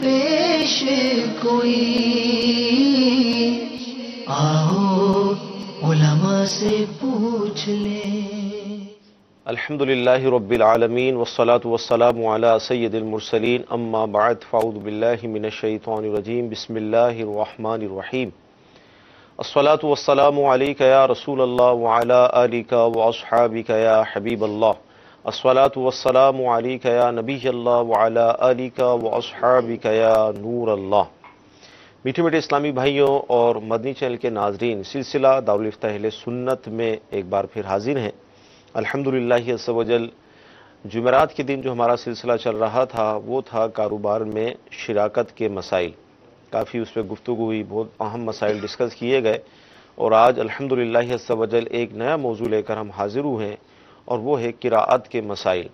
پیش کوئی، آؤ علماء سے پوچھ لیں۔ الحمدللہ رب العالمین والصلاة والسلام علی سید المرسلین، اما بعد فاعوذ باللہ من الشیطان الرجیم، بسم اللہ الرحمن الرحیم۔ الصلاة والسلام علیک یا رسول اللہ وعلی آلک واصحابک یا حبیب اللہ۔ الصلاة والسلام علیک یا نبی اللہ وعلی آلک واصحابک یا نور اللہ۔ میٹھے میٹھے اسلامی بھائیوں اور مدنی چینل کے ناظرین، سلسلہ دارالفتہ اہل سنت میں ایک بار پھر حاضر ہیں۔ الحمدللہ عز و جل، جمعرات کے دن جو ہمارا سلسلہ چل رہا تھا وہ تھا کاروبار میں شراکت کے مسائل۔ کافی اس پہ گفتگو ہوئی، بہت اہم مسائل ڈسکس کیے گئے، اور آج الحمدللہ عز و جل ایک نیا موضوع لے کر ہم حاضر ہوئے ہیں، اور وہ ہے قراءت کے مسائل۔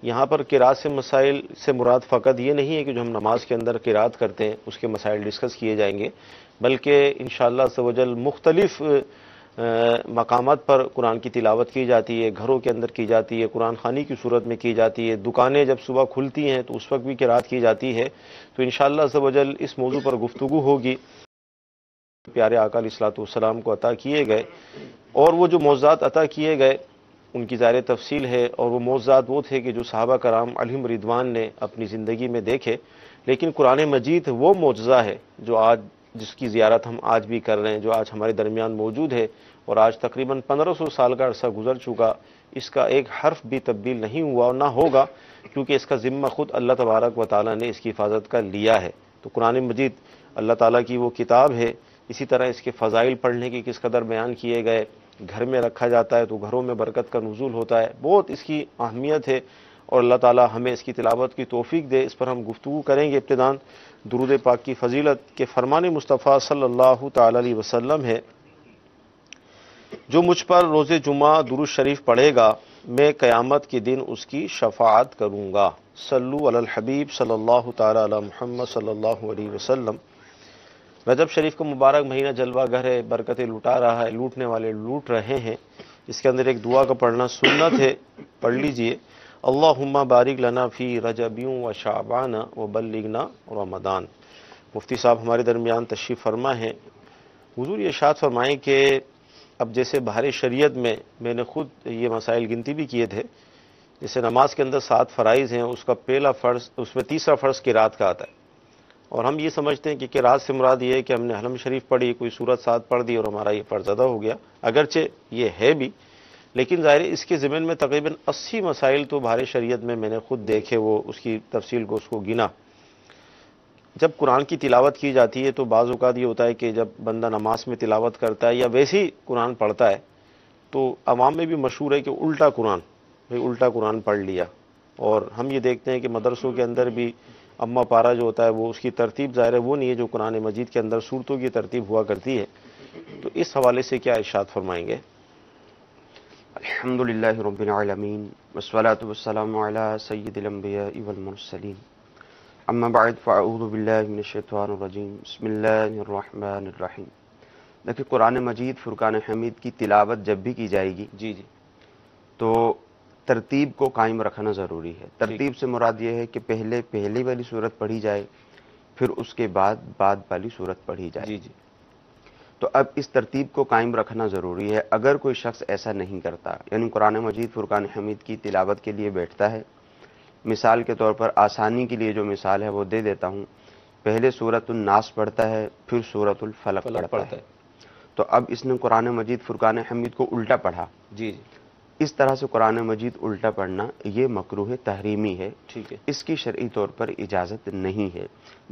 یہاں پر قراءت سے مسائل سے مراد فقط یہ نہیں ہے کہ جو ہم نماز کے اندر قراءت کرتے ہیں اس کے مسائل ڈسکس کیے جائیں گے، بلکہ انشاءاللہ عز و جل مختلف مقامات پر قرآن کی تلاوت کی جاتی ہے، گھروں کے اندر کی جاتی ہے، قرآن خوانی کی صورت میں کی جاتی ہے، دکانیں جب صبح کھلتی ہیں تو اس وقت بھی قراءت کی جاتی ہے۔ تو انشاءاللہ عز و جل اس موضوع پر گفتگو ہوگی۔ پیارے آقا علیہ الصلوۃ والسلام کو عطا کیے گئے، اور وہ جو معجزات عطا کیے گئے ان کی ظاہر تفصیل ہے، اور وہ معجزات وہ تھے کہ جو صحابہ کرام علیہم رضوان نے اپنی زندگی میں دیکھے، لیکن قرآن مجید وہ معجزہ ہے جو آج جس کی زیارت ہم آج بھی کر رہے ہیں، جو آج ہمارے درمیان موجود ہے، اور آج تقریباً 1500 سال کا عرصہ گزر چکا، اس کا ایک حرف بھی تبدیل نہیں ہوا اور نہ ہوگا، کیونکہ اس کا ذمہ خود اللہ تبارک و تعالیٰ نے اس کی حفاظت کا لیا ہے۔ تو قرآن مجید اللہ تعالیٰ کی وہ کتاب ہے۔ اسی طرح اس کے فضائل پڑھنے کی کس قدر بیان کیے گئے، گھر میں رکھا جاتا ہے تو گھروں میں برکت کا نزول ہوتا ہے، بہت اس کی اہمیت ہے، اور اللہ تعالیٰ ہمیں اس کی تلاوت کی توفیق دے۔ اس پر ہم گفتگو کریں گے۔ ابتداً درود پاک کی فضیلت کے فرمان مصطفیٰ صلی اللہ تعالی علیہ وسلم ہے، جو مجھ پر روز جمعہ درود شریف پڑھے گا میں قیامت کے دن اس کی شفاعت کروں گا۔ صلو علی الحبیب صلی اللہ تعالی علی محمد صلی اللہ علیہ وسلم۔ رجب شریف کا مبارک مہینہ جلوہ گر ہے، برکتیں لٹا رہا ہے، لوٹنے والے لوٹ رہے ہیں۔ اس کے اندر ایک دعا کا پڑھنا سنت ہے، پڑھ لیجئے۔ اللہم بارک لنا فی رجب و شعبان و بلغنا رمضان۔ مفتی صاحب ہمارے درمیان تشریف فرما ہے۔ حضور یہ ارشاد فرمائیں کہ اب جیسے بہر شریعت میں نے خود یہ مسائل گنتی بھی کیے تھے، جیسے نماز کے اندر 7 فرائض ہیں، اس کا پہلا فرض، اس میں تیسرا فرض قراءت کا آتا ہے، اور ہم یہ سمجھتے ہیں کہ قراءت سے مراد یہ ہے کہ ہم نے حلم شریف پڑھی، کوئی سورت 7 پڑھ دی اور ہمارا یہ فرض ادا ہو گیا، اگرچہ یہ ہے بھی، لیکن ظاہر ہے اس کے ضمن میں تقریباً 80 مسائل تو بہر شریعت میں نے خود دیکھے، وہ اس کی تفصیل کو اس کو گنا۔ جب قرآن کی تلاوت کی جاتی ہے تو بعض اوقات یہ ہوتا ہے کہ جب بندہ نماز میں تلاوت کرتا ہے یا ویسے ہی قرآن پڑھتا ہے تو عوام میں بھی مشہور ہے کہ الٹا قرآن، الٹا قرآن پڑھ لیا، اور ہم یہ دیکھتے ہیں کہ مدرسوں کے اندر بھی اما پارا جو ہوتا ہے وہ اس کی ترتیب ظاہر ہے وہ نہیں ہے جو قرآن مجید کے اندر صورتوں کی ترتیب ہوا کرتی ہے۔ تو اس حوالے سے کیا ارشاد فرمائیں گے؟ الحمدللہ رب العالمین والصلاة والسلام علی سید الانبیاء والمرسلین، اما بعد فاعوذ باللہ من الشیطان الرجیم، بسم اللہ الرحمن الرحیم۔ دیکھیں، قرآن مجید فرقان حمید کی تلاوت جب بھی کی جائے گی جی تو ترتیب کو قائم رکھنا ضروری ہے۔ ترتیب سے مراد یہ ہے کہ پہلی والی صورت پڑھی جائے، پھر اس کے بعد والی صورت پڑھی جائے۔ جی تو اب اس ترتیب کو قائم رکھنا ضروری ہے۔ اگر کوئی شخص ایسا نہیں کرتا، یعنی قرآن مجید فرقان حمید کی تلاوت کے لیے بیٹھتا ہے، مثال کے طور پر آسانی کے لیے جو مثال ہے وہ دے دیتا ہوں، پہلے سورۃ الناس پڑھتا ہے، پھر سورۃ الفلق پڑھتا ہے، تو اب اس نے قرآن مجید فرقان حمید کو الٹا پڑھا۔ جی اس طرح سے قرآن مجید الٹا پڑھنا یہ مکروہ تحریمی ہے، ٹھیک ہے، اس کی شرعی طور پر اجازت نہیں ہے۔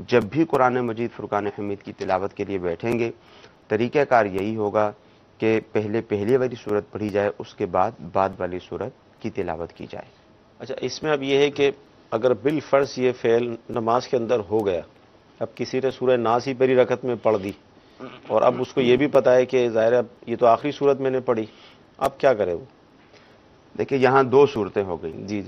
جب بھی قرآن مجید فرقان حمید کی تلاوت کے لیے بیٹھیں گے، طریقہ کار یہی ہوگا کہ پہلی والی صورت پڑھی جائے، اس کے بعد والی صورت کی تلاوت کی جائے۔ اچھا، اس میں اب یہ ہے کہ اگر بالفرض یہ فعل نماز کے اندر ہو گیا، اب کسی نے سورہ ناس ہی پہلی رکعت میں پڑھ دی، اور اب اس کو یہ بھی پتا ہے کہ ظاہر اب یہ تو آخری صورت میں نے پڑھی، اب کیا کرے وہ؟ دیکھیں، یہاں 2 صورتیں ہو گئیں جی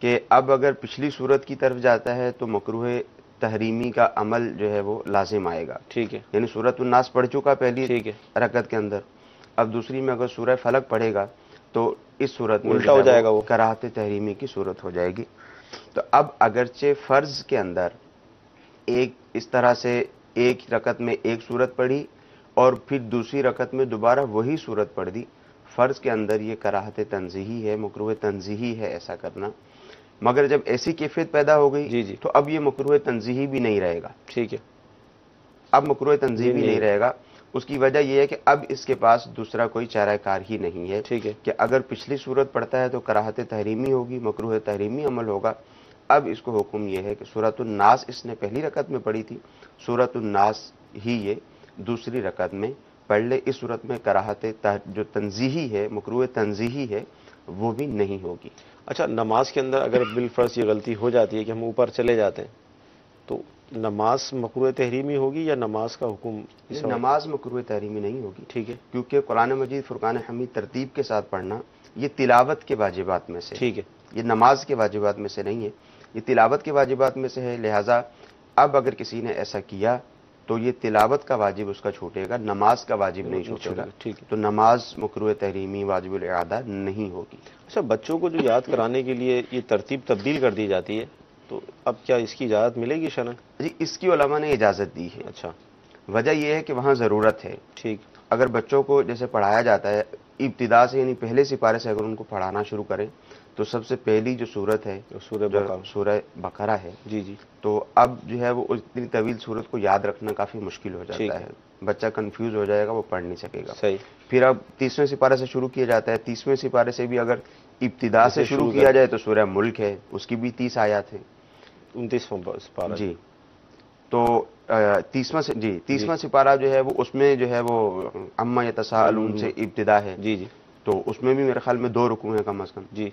کہ اب اگر پچھلی صورت کی طرف جاتا ہے تو مکروہ تحریمی کا عمل جو ہے وہ لازم آئے گا، ٹھیک ہے، یعنی سورۃ الناس پڑھ چکا پہلی ٹھیک ہے، رکعت کے اندر، اب دوسری میں اگر سورہ فلق پڑھے گا تو اس صورت میں الٹا ہو جائے گا، وہ کراہت تحریمی کی صورت ہو جائے گی۔ تو اب اگرچہ فرض کے اندر ایک اس طرح سے ایک رکعت میں ایک صورت پڑھی اور پھر دوسری رکعت میں دوبارہ وہی صورت پڑھ دی، فرض کے اندر یہ کراہت تنزیہی ہے، مکروہ تنزیہی ہے ایسا کرنا۔ مگر جب ایسی کیفیت پیدا ہو گئی جی تو اب یہ مکروہ تنزیہی بھی نہیں رہے گا، ٹھیک ہے، اب مکروہ تنزیہی بھی نہیں رہے گا۔ اس کی وجہ یہ ہے کہ اب اس کے پاس دوسرا کوئی چارہ کار ہی نہیں ہے، ٹھیک ہے، کہ اگر پچھلی صورت پڑھتا ہے تو کراہت تحریمی ہوگی، مکروہ تحریمی عمل ہوگا۔ اب اس کو حکم یہ ہے کہ سورۃ الناس اس نے پہلی رکعت میں پڑھی تھی، سورۃ الناس ہی یہ دوسری رکعت میں پڑھ لے۔ اس صورت میں کراہت جو تنزیہی ہے، مکروہ تنزیہی ہے، وہ بھی نہیں ہوگی۔ اچھا، نماز کے اندر اگر بالفرض یہ غلطی ہو جاتی ہے کہ ہم اوپر چلے جاتے ہیں تو نماز مکروہ تحریمی ہوگی یا نماز کا حکم؟ نماز مکروہ تحریمی نہیں ہوگی، ٹھیک ہے، کیونکہ قرآن مجید فرقان حمید ترتیب کے ساتھ پڑھنا یہ تلاوت کے واجبات میں سے، ٹھیک ہے، یہ نماز کے واجبات میں سے نہیں ہے، یہ تلاوت کے واجبات میں سے ہے۔ لہٰذا اب اگر کسی نے ایسا کیا تو یہ تلاوت کا واجب اس کا چھوٹے گا، نماز کا واجب نہیں چھوٹے گا، ٹھیک ہے۔ تو نماز مکروہ تحریمی واجب الاعادہ نہیں ہوگی۔ اچھا، بچوں کو جو یاد کرانے کے لیے یہ ترتیب تبدیل کر دی جاتی ہے تو اب کیا اس کی اجازت ملے گی شرعاً؟ جی، اس کی علماء نے اجازت دی ہے۔ اچھا، وجہ یہ ہے کہ وہاں ضرورت ہے۔ ٹھیک، اگر بچوں کو جیسے پڑھایا جاتا ہے ابتدا سے، یعنی پہلے سپارے سے اگر ان کو پڑھانا شروع کریں تو سب سے پہلی جو صورت ہے سورہ جو بقرہ، سورہ بقرہ ہے، جی جی، تو اب جو ہے وہ اتنی طویل صورت کو یاد رکھنا کافی مشکل ہو ٹھیک جاتا ہے، بچہ کنفیوز ہو جائے گا، وہ پڑھ نہیں سکے گا۔ صحیح، پھر اب 30ویں سپارے سے شروع کیا جاتا ہے، 30ویں سپارے سے بھی اگر ابتدا سے جیسے شروع شروع کیا کریں۔ جائے تو سورہ ملک ہے، اس کی بھی 30 آیات ہیں۔ 29واں سپارہ، جی، تو 30واں سپارہ جو ہے وہ اس میں جو ہے وہ عما یتساءلون سے ابتدا ہے، جی جی تو اس میں بھی میرے خیال میں 2 رکوع ہیں کم از کم۔ جی،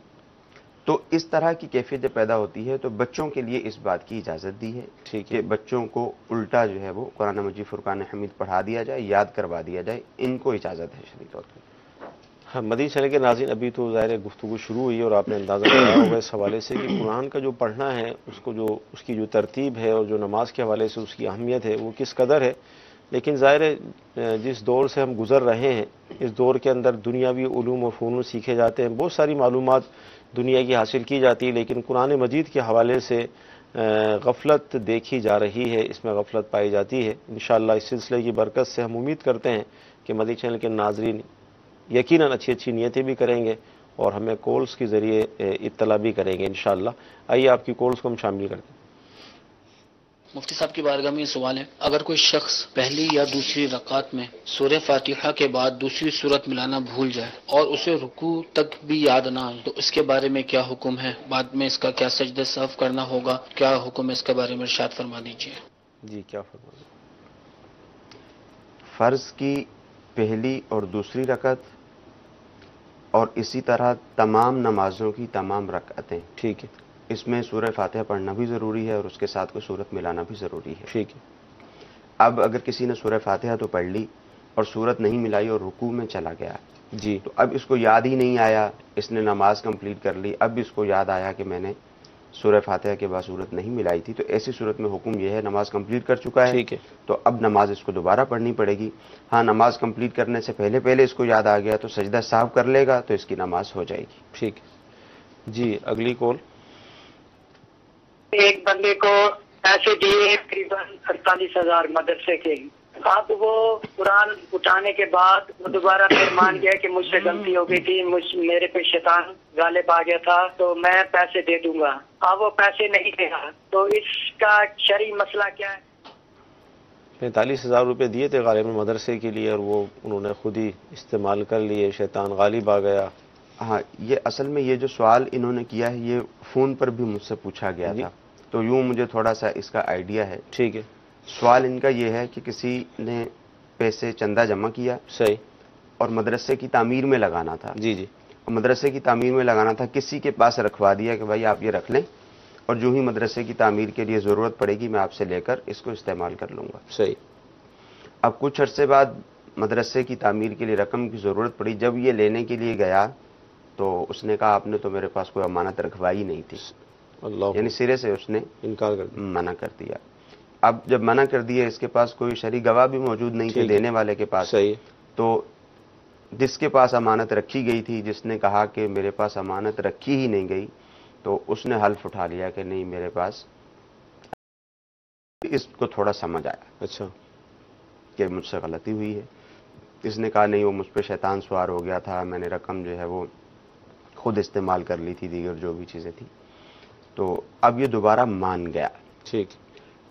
تو اس طرح کی کیفیت جب پیدا ہوتی ہے تو بچوں کے لیے اس بات کی اجازت دی ہے ٹھیک کہ ہے، بچوں کو الٹا جو ہے وہ قرآن مجید فرقان حمید پڑھا دیا جائے، یاد کروا دیا جائے، ان کو اجازت ہے شرعی طور پر۔ ہاں، مدنی چینل کے ناظرین، ابھی تو ظاہر ہے گفتگو شروع ہوئی اور آپ نے اندازہ لگایا ہوگا اس حوالے سے کہ قرآن کا جو پڑھنا ہے اس کی جو ترتیب ہے اور جو نماز کے حوالے سے اس کی اہمیت ہے وہ کس قدر ہے۔ لیکن ظاہر ہے جس دور سے ہم گزر رہے ہیں اس دور کے اندر دنیاوی علوم و فنون سیکھے جاتے ہیں، بہت ساری معلومات دنیا کی حاصل کی جاتی ہے، لیکن قرآن مجید کے حوالے سے غفلت دیکھی جا رہی ہے، اس میں غفلت پائی جاتی ہے۔ انشاءاللہ اس سلسلے کی برکت سے ہم امید کرتے ہیں کہ مدنی چینل کے ناظرین یقیناً اچھی اچھی نیتیں بھی کریں گے اور ہمیں کالز کے ذریعے اطلاع بھی کریں گے انشاءاللہ۔ آئیے آپ کی کالز کو ہم شامل کرتے ہیں۔ مفتی صاحب کی بارگاہ میں یہ سوال ہے، اگر کوئی شخص پہلی یا دوسری رکعت میں سورہ فاتحہ کے بعد دوسری سورت ملانا بھول جائے اور اسے رکوع تک بھی یاد نہ آئے تو اس کے بارے میں کیا حکم ہے؟ بعد میں اس کا کیا سجدہ سہو کرنا ہوگا؟ کیا حکم ہے اس کے بارے میں ارشاد فرما دیجیے۔ جی، کیا فرمائیں؟ فرض کی پہلی اور دوسری رکعت اور اسی طرح تمام نمازوں کی تمام رکعتیں، ٹھیک ہے، اس میں سورہ فاتحہ پڑھنا بھی ضروری ہے اور اس کے ساتھ کوئی سورت ملانا بھی ضروری ہے۔ ٹھیک ہے، اب اگر کسی نے سورہ فاتحہ تو پڑھ لی اور سورت نہیں ملائی اور رکوع میں چلا گیا جی، تو اب اس کو یاد ہی نہیں آیا، اس نے نماز کمپلیٹ کر لی، اب اس کو یاد آیا کہ میں نے سورہ فاتحہ کے بعد سورت نہیں ملائی تھی، تو ایسی صورت میں حکم یہ ہے، نماز کمپلیٹ کر چکا ہے ٹھیک ہے، تو اب نماز اس کو دوبارہ پڑھنی پڑے گی۔ ہاں، نماز کمپلیٹ کرنے سے پہلے اس کو یاد آ گیا تو سجدہ سہو کر لے گا تو اس کی نماز ہو جائے گی۔ ٹھیک ہے۔ جی، اگلی کال۔ ایک بندے کو پیسے دیے تقریباً 48,000 مدرسے کے، اب وہ قرآن اٹھانے کے بعد وہ دوبارہ پھر مان گیا کہ مجھ سے غلطی ہو گئی تھی، میرے پہ شیطان غالب آ گیا تھا تو میں پیسے دے دوں گا، اب وہ پیسے نہیں دے رہا، تو اس کا شرعی مسئلہ کیا ہے؟ 45,000 روپے دیے تھے غالب مدرسے کے لیے اور وہ انہوں نے خود ہی استعمال کر لیے، شیطان غالب آ گیا۔ ہاں، یہ اصل میں یہ جو سوال انہوں نے کیا ہے یہ فون پر بھی مجھ سے پوچھا گیا جی، تھا، تو یوں مجھے تھوڑا سا اس کا آئیڈیا ہے۔ ٹھیک ہے، سوال ان کا یہ ہے کہ کسی نے پیسے چندہ جمع کیا صحیح، اور مدرسے کی تعمیر میں لگانا تھا، جی جی، اور مدرسے کی تعمیر میں لگانا تھا، کسی کے پاس رکھوا دیا کہ بھائی آپ یہ رکھ لیں اور جو ہی مدرسے کی تعمیر کے لیے ضرورت پڑے گی میں آپ سے لے کر اس کو استعمال کر لوں گا۔ صحیح، اب کچھ عرصے بعد مدرسے کی تعمیر کے لیے رقم کی ضرورت پڑی، جب یہ لینے کے لیے گیا تو اس نے کہا آپ نے تو میرے پاس کوئی امانت رکھوائی نہیں تھی، اللہ یعنی سرے سے اس نے انکار کر دیا۔ منع کر دیا۔ اب جب منع کر دیا، اس کے پاس کوئی شرعی گواہ بھی موجود نہیں تھے ٹھیک ہے، دینے والے کے پاس، صحیح، تو جس کے پاس امانت رکھی گئی تھی، جس نے کہا کہ میرے پاس امانت رکھی ہی نہیں گئی، تو اس نے حلف اٹھا لیا کہ نہیں میرے پاس اس کو تھوڑا سمجھ آیا اچھا کہ مجھ سے غلطی ہوئی ہے. اس نے کہا نہیں وہ مجھ پہ شیطان سوار ہو گیا تھا, میں نے رقم جو ہے وہ خود استعمال کر لی تھی, دیگر جو بھی چیزیں تھیں. تو اب یہ دوبارہ مان گیا. ٹھیک.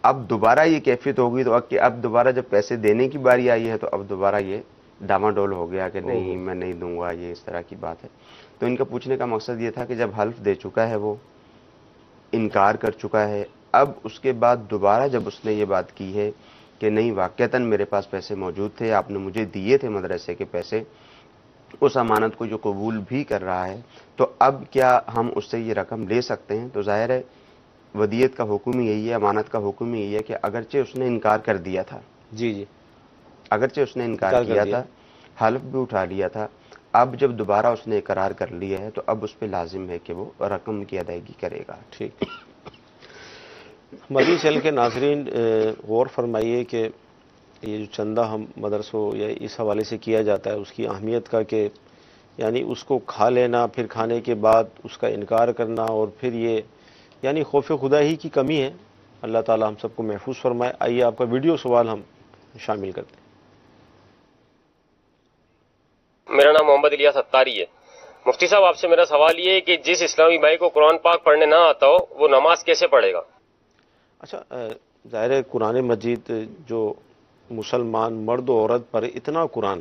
اب دوبارہ یہ کیفیت ہوگی تو اب دوبارہ جب پیسے دینے کی باری آئی ہے تو اب دوبارہ یہ ڈاما ڈول ہو گیا کہ نہیں میں نہیں دوں گا, یہ اس طرح کی بات ہے. تو ان کا پوچھنے کا مقصد یہ تھا کہ جب حلف دے چکا ہے, وہ انکار کر چکا ہے, اب اس کے بعد دوبارہ جب اس نے یہ بات کی ہے کہ نہیں واقعتاً میرے پاس پیسے موجود تھے, آپ نے مجھے دیے تھے مدرسے کے پیسے, اس امانت کو جو قبول بھی کر رہا ہے, تو اب کیا ہم اس سے یہ رقم لے سکتے ہیں؟ تو ظاہر ہے ودیت کا حکم یہی ہے, امانت کا حکم یہی ہے کہ اگرچہ اس نے انکار کر دیا تھا, جی جی, اگرچہ اس نے انکار کیا تھا, حلف بھی اٹھا لیا تھا, اب جب دوبارہ اس نے اقرار کر لیا ہے تو اب اس پہ لازم ہے کہ وہ رقم کی ادائیگی کرے گا. ٹھیک. مدنی چینل کے ناظرین غور فرمائیے کہ یہ جو چندہ ہم مدرسوں یا اس حوالے سے کیا جاتا ہے اس کی اہمیت کا, کہ یعنی اس کو کھا لینا, پھر کھانے کے بعد اس کا انکار کرنا, اور پھر یہ یعنی خوف خدا ہی کی کمی ہے. اللہ تعالی ہم سب کو محفوظ فرمائے. آئیے آپ کا ویڈیو سوال ہم شامل کرتے ہیں. میرا نام محمد الیاس اتاری ہے. مفتی صاحب آپ سے میرا سوال یہ ہے کہ جس اسلامی بھائی کو قرآن پاک پڑھنے نہ آتا ہو وہ نماز کیسے پڑھے گا؟ اچھا, ظاہر ہے قرآن مجید جو مسلمان مرد و عورت پر اتنا قرآن,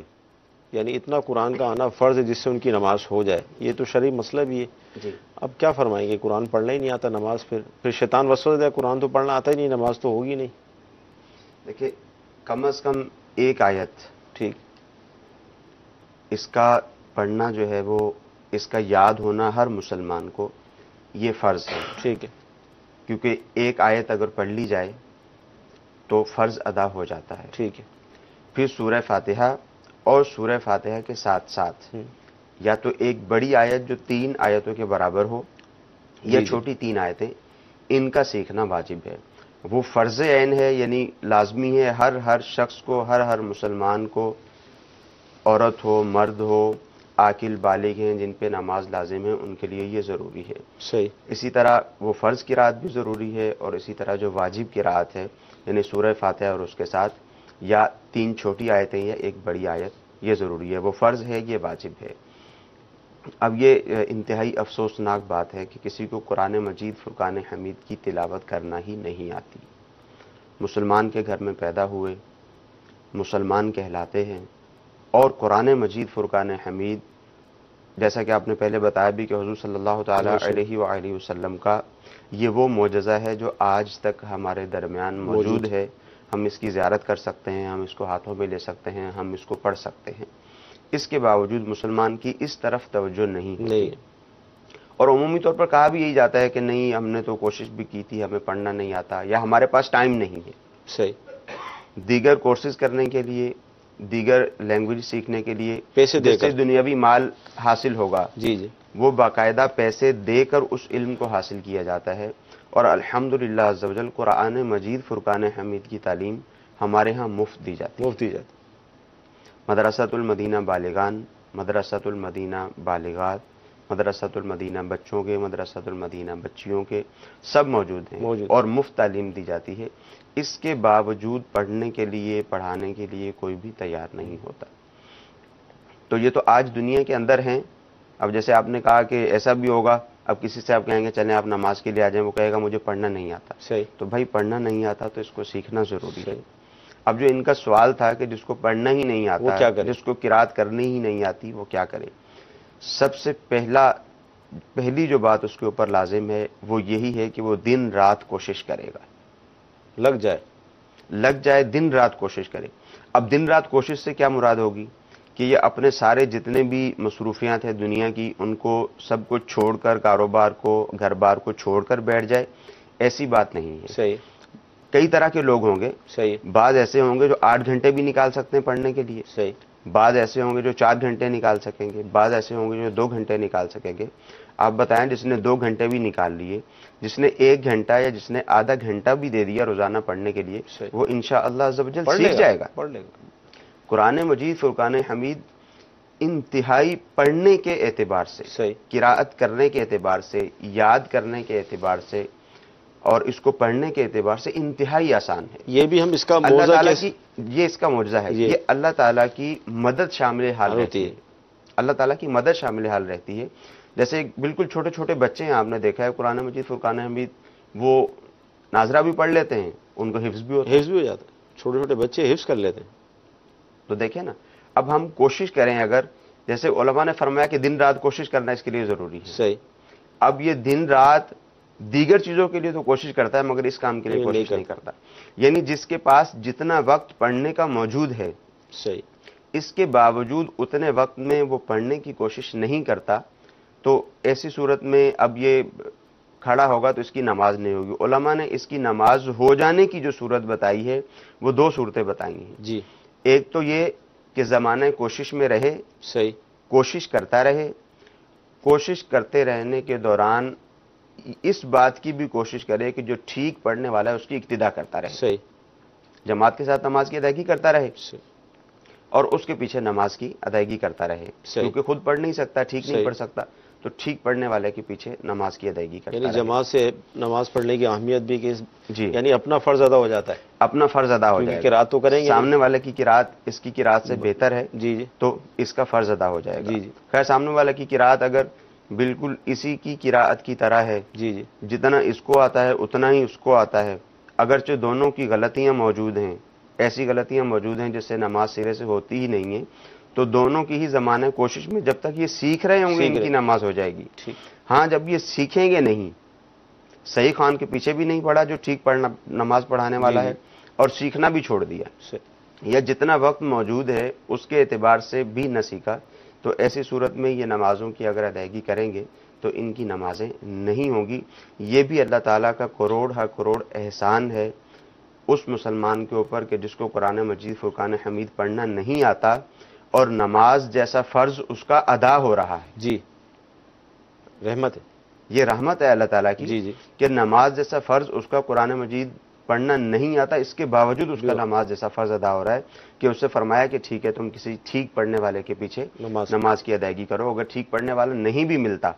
یعنی اتنا قرآن کا آنا فرض ہے جس سے ان کی نماز ہو جائے, یہ تو شرعی مسئلہ بھی ہے. جی. اب کیا فرمائیں گے؟ قرآن پڑھنا ہی نہیں آتا, نماز پھر شیطان وسوسہ دے, قرآن تو پڑھنا آتا ہی نہیں, نماز تو ہوگی نہیں. دیکھیں کم از کم ایک آیت ٹھیک, اس کا پڑھنا جو ہے وہ اس کا یاد ہونا ہر مسلمان کو یہ فرض ہے. ٹھیک ہے, کیونکہ ایک آیت اگر پڑھ لی جائے تو فرض ادا ہو جاتا ہے. ٹھیک ہے. پھر سورہ فاتحہ اور سورہ فاتحہ کے ساتھ ساتھ یا تو ایک بڑی آیت جو 3 آیتوں کے برابر ہو یا چھوٹی 3 آیتیں, ان کا سیکھنا واجب ہے. وہ فرض عین ہے, یعنی لازمی ہے ہر شخص کو, ہر مسلمان کو, عورت ہو مرد ہو, عاقل بالغ ہیں جن پہ نماز لازم ہے, ان کے لیے یہ ضروری ہے. صحیح. اسی طرح وہ فرض قرات بھی ضروری ہے, اور اسی طرح جو واجب قرات ہے یعنی سورہ فاتحہ اور اس کے ساتھ یا 3 چھوٹی آیتیں یا ایک بڑی آیت, یہ ضروری ہے. وہ فرض ہے, یہ واجب ہے. اب یہ انتہائی افسوسناک بات ہے کہ کسی کو قرآن مجید فرقان حمید کی تلاوت کرنا ہی نہیں آتی. مسلمان کے گھر میں پیدا ہوئے, مسلمان کہلاتے ہیں, اور قرآن مجید فرقان حمید جیسا کہ آپ نے پہلے بتایا بھی کہ حضور صلی اللہ تعالی علیہ وآلہ وسلم کا یہ وہ معجزہ ہے جو آج تک ہمارے درمیان موجود ہے. ہم اس کی زیارت کر سکتے ہیں, ہم اس کو ہاتھوں میں لے سکتے ہیں, ہم اس کو پڑھ سکتے ہیں. اس کے باوجود مسلمان کی اس طرف توجہ نہیں ہوتی, اور عمومی طور پر کہا بھی یہی جاتا ہے کہ نہیں ہم نے تو کوشش بھی کی تھی, ہمیں پڑھنا نہیں آتا, یا ہمارے پاس ٹائم نہیں ہے. صحیح. دیگر کورسز کرنے کے لیے, دیگر لینگویج سیکھنے کے لیے پیسے دے کر دنیاوی مال حاصل ہوگا, جی جی, وہ باقاعدہ پیسے دے کر اس علم کو حاصل کیا جاتا ہے. اور الحمدللہ عز و جل قرآن مجید فرقان حمید کی تعلیم ہمارے ہاں مفت دی جاتی ہے. مدرسۃ المدینہ بالغان, مدرسۃ المدینہ بالغات, مدرسۃ المدینہ بچوں کے, مدرسۃ المدینہ بچیوں کے, سب موجود ہیں اور مفت تعلیم دی جاتی ہے. اس کے باوجود پڑھنے کے لیے, پڑھانے کے لیے کوئی بھی تیار نہیں ہوتا. تو یہ تو آج دنیا کے اندر ہیں. اب جیسے آپ نے کہا کہ ایسا بھی ہوگا, اب کسی سے آپ کہیں گے چلیں آپ نماز کے لیے آ جائیں, وہ کہے گا مجھے پڑھنا نہیں آتا. صحیح. تو بھائی پڑھنا نہیں آتا تو اس کو سیکھنا ضروری ہے. اب جو ان کا سوال تھا کہ جس کو پڑھنا ہی نہیں آتا, جس کو قرات کرنی ہی نہیں آتی, وہ کیا کرے؟ سب سے پہلی جو بات اس کے اوپر لازم ہے وہ یہی ہے کہ وہ دن رات کوشش کرے گا, لگ جائے دن رات کوشش کرے. اب دن رات کوشش سے کیا مراد ہوگی کہ یہ اپنے سارے جتنے بھی مصروفیات ہیں دنیا کی, ان کو سب کچھ چھوڑ کر, کاروبار کو, گھر بار کو چھوڑ کر بیٹھ جائے. ایسی بات نہیں ہے. صحیح. کئی طرح کے لوگ ہوں گے. صحیح. بعض ایسے ہوں گے جو 8 گھنٹے بھی نکال سکتے ہیں پڑھنے کے لیے. صحیح. بعض ایسے ہوں گے جو 4 گھنٹے نکال سکیں گے, بعض ایسے ہوں گے جو 2 گھنٹے نکال سکیں گے. آپ بتائیں جس نے 2 گھنٹے بھی نکال لیے, جس نے 1 گھنٹہ یا جس نے آدھا گھنٹہ بھی دے دیا روزانہ پڑھنے کے لیے, وہ انشاءاللہ عز و جل سیکھ جائے گا. قرآن مجید فرقان حمید انتہائی پڑھنے کے اعتبار سے, قراءت کرنے کے اعتبار سے, یاد کرنے کے اعتبار سے اور اس کو پڑھنے کے اعتبار سے انتہائی آسان ہے. یہ بھی ہم اس کا اللہ موضوع تعالیٰ کیسے کی، یہ اس کا معجزہ ہے، جی. یہ اللہ تعالیٰ کی مدد شامل حال ہوتی رہتی ہے. ہے. اللہ تعالیٰ کی مدد شامل حال رہتی ہے. جیسے بالکل چھوٹے چھوٹے بچے ہیں، آپ نے دیکھا ہے قرآن مجید فرقان حمید وہ ناظرہ بھی پڑھ لیتے ہیں، ان کو حفظ بھی ہوتا ہے. حفظ بھی ہو جاتا ہے، چھوٹے چھوٹے بچے حفظ کر لیتے ہیں. تو دیکھیں نا، اب ہم کوشش کریں، اگر جیسے علماء نے فرمایا کہ دن رات کوشش کرنا اس کے لیے ضروری ہے. صحیح. اب یہ دن رات دیگر چیزوں کے لیے تو کوشش کرتا ہے مگر اس کام کے لیے نہیں کوشش نہیں کرتا. یعنی جس کے پاس جتنا وقت پڑھنے کا موجود ہے، صحیح. اس کے باوجود اتنے وقت میں وہ پڑھنے کی کوشش نہیں کرتا، تو ایسی صورت میں اب یہ کھڑا ہوگا تو اس کی نماز نہیں ہوگی. علماء نے اس کی نماز ہو جانے کی جو صورت بتائی ہے وہ دو صورتیں بتائی ہیں. جی. ایک تو یہ کہ زمانہ کوشش میں رہے، صحیح. کوشش کرتا رہے، کوشش کرتے رہنے کے دوران اس بات کی بھی کوشش کرے کہ جو ٹھیک پڑھنے والا ہے اس کی اقتدا کرتا رہے، صحیح. جماعت کے ساتھ نماز کی ادائیگی کرتا رہے صحیح. اور اس کے پیچھے نماز کی ادائیگی کرتا رہے. صحیح. کیونکہ خود پڑھ نہیں سکتا، ٹھیک نہیں صحیح. پڑھ سکتا، تو ٹھیک پڑھنے والے کے پیچھے نماز کی ادائیگی کرتا یعنی رہے. جماعت سے نماز پڑھنے کی اہمیت بھی کہ جی، یعنی اپنا فرض ادا ہو جاتا ہے، اپنا فرض ادا ہو کیونکہ جائے گا. قرات تو کریں گے. سامنے والے کی قرات اس کی قرات سے بہتر ہے جی جی. تو اس کا فرض ادا ہو جائے گا. جی جی. خیر سامنے والے کی قرات اگر بالکل اسی کی قرات کی طرح ہے، جی جی. جتنا اس کو آتا ہے اتنا ہی اس کو آتا ہے، اگرچہ دونوں کی غلطیاں موجود ہیں، ایسی غلطیاں موجود ہیں جس سے نماز سرے سے ہوتی ہی نہیں ہے، تو دونوں کی ہی زمانہ کوشش میں جب تک یہ سیکھ رہے ہوں گے ان کی نماز ہو جائے گی. ٹھیک. ہاں جب یہ سیکھیں گے نہیں، صحیح خان کے پیچھے بھی نہیں پڑھا جو ٹھیک پڑھنا نماز پڑھانے والا ہے، اور سیکھنا بھی چھوڑ دیا، یا جتنا وقت موجود ہے اس کے اعتبار سے بھی نہ سیکھا، تو ایسی صورت میں یہ نمازوں کی اگر ادائیگی کریں گے تو ان کی نمازیں نہیں ہوں گی. یہ بھی اللہ تعالیٰ کا کروڑ ہر کروڑ احسان ہے اس مسلمان کے اوپر کہ جس کو قرآن مجید فرقان حمید پڑھنا نہیں آتا اور نماز جیسا فرض اس کا ادا ہو رہا ہے. جی. رحمت ہے. یہ رحمت ہے اللہ تعالیٰ کی. جی جی. کہ نماز جیسا فرض اس کا قرآن مجید پڑھنا نہیں آتا، اس کے باوجود اس کا نماز جیسا فرض ادا ہو رہا ہے، کہ اس سے فرمایا کہ ٹھیک ہے تم کسی ٹھیک پڑھنے والے کے پیچھے نماز کی ادائیگی کرو. اگر ٹھیک پڑھنے والا نہیں بھی ملتا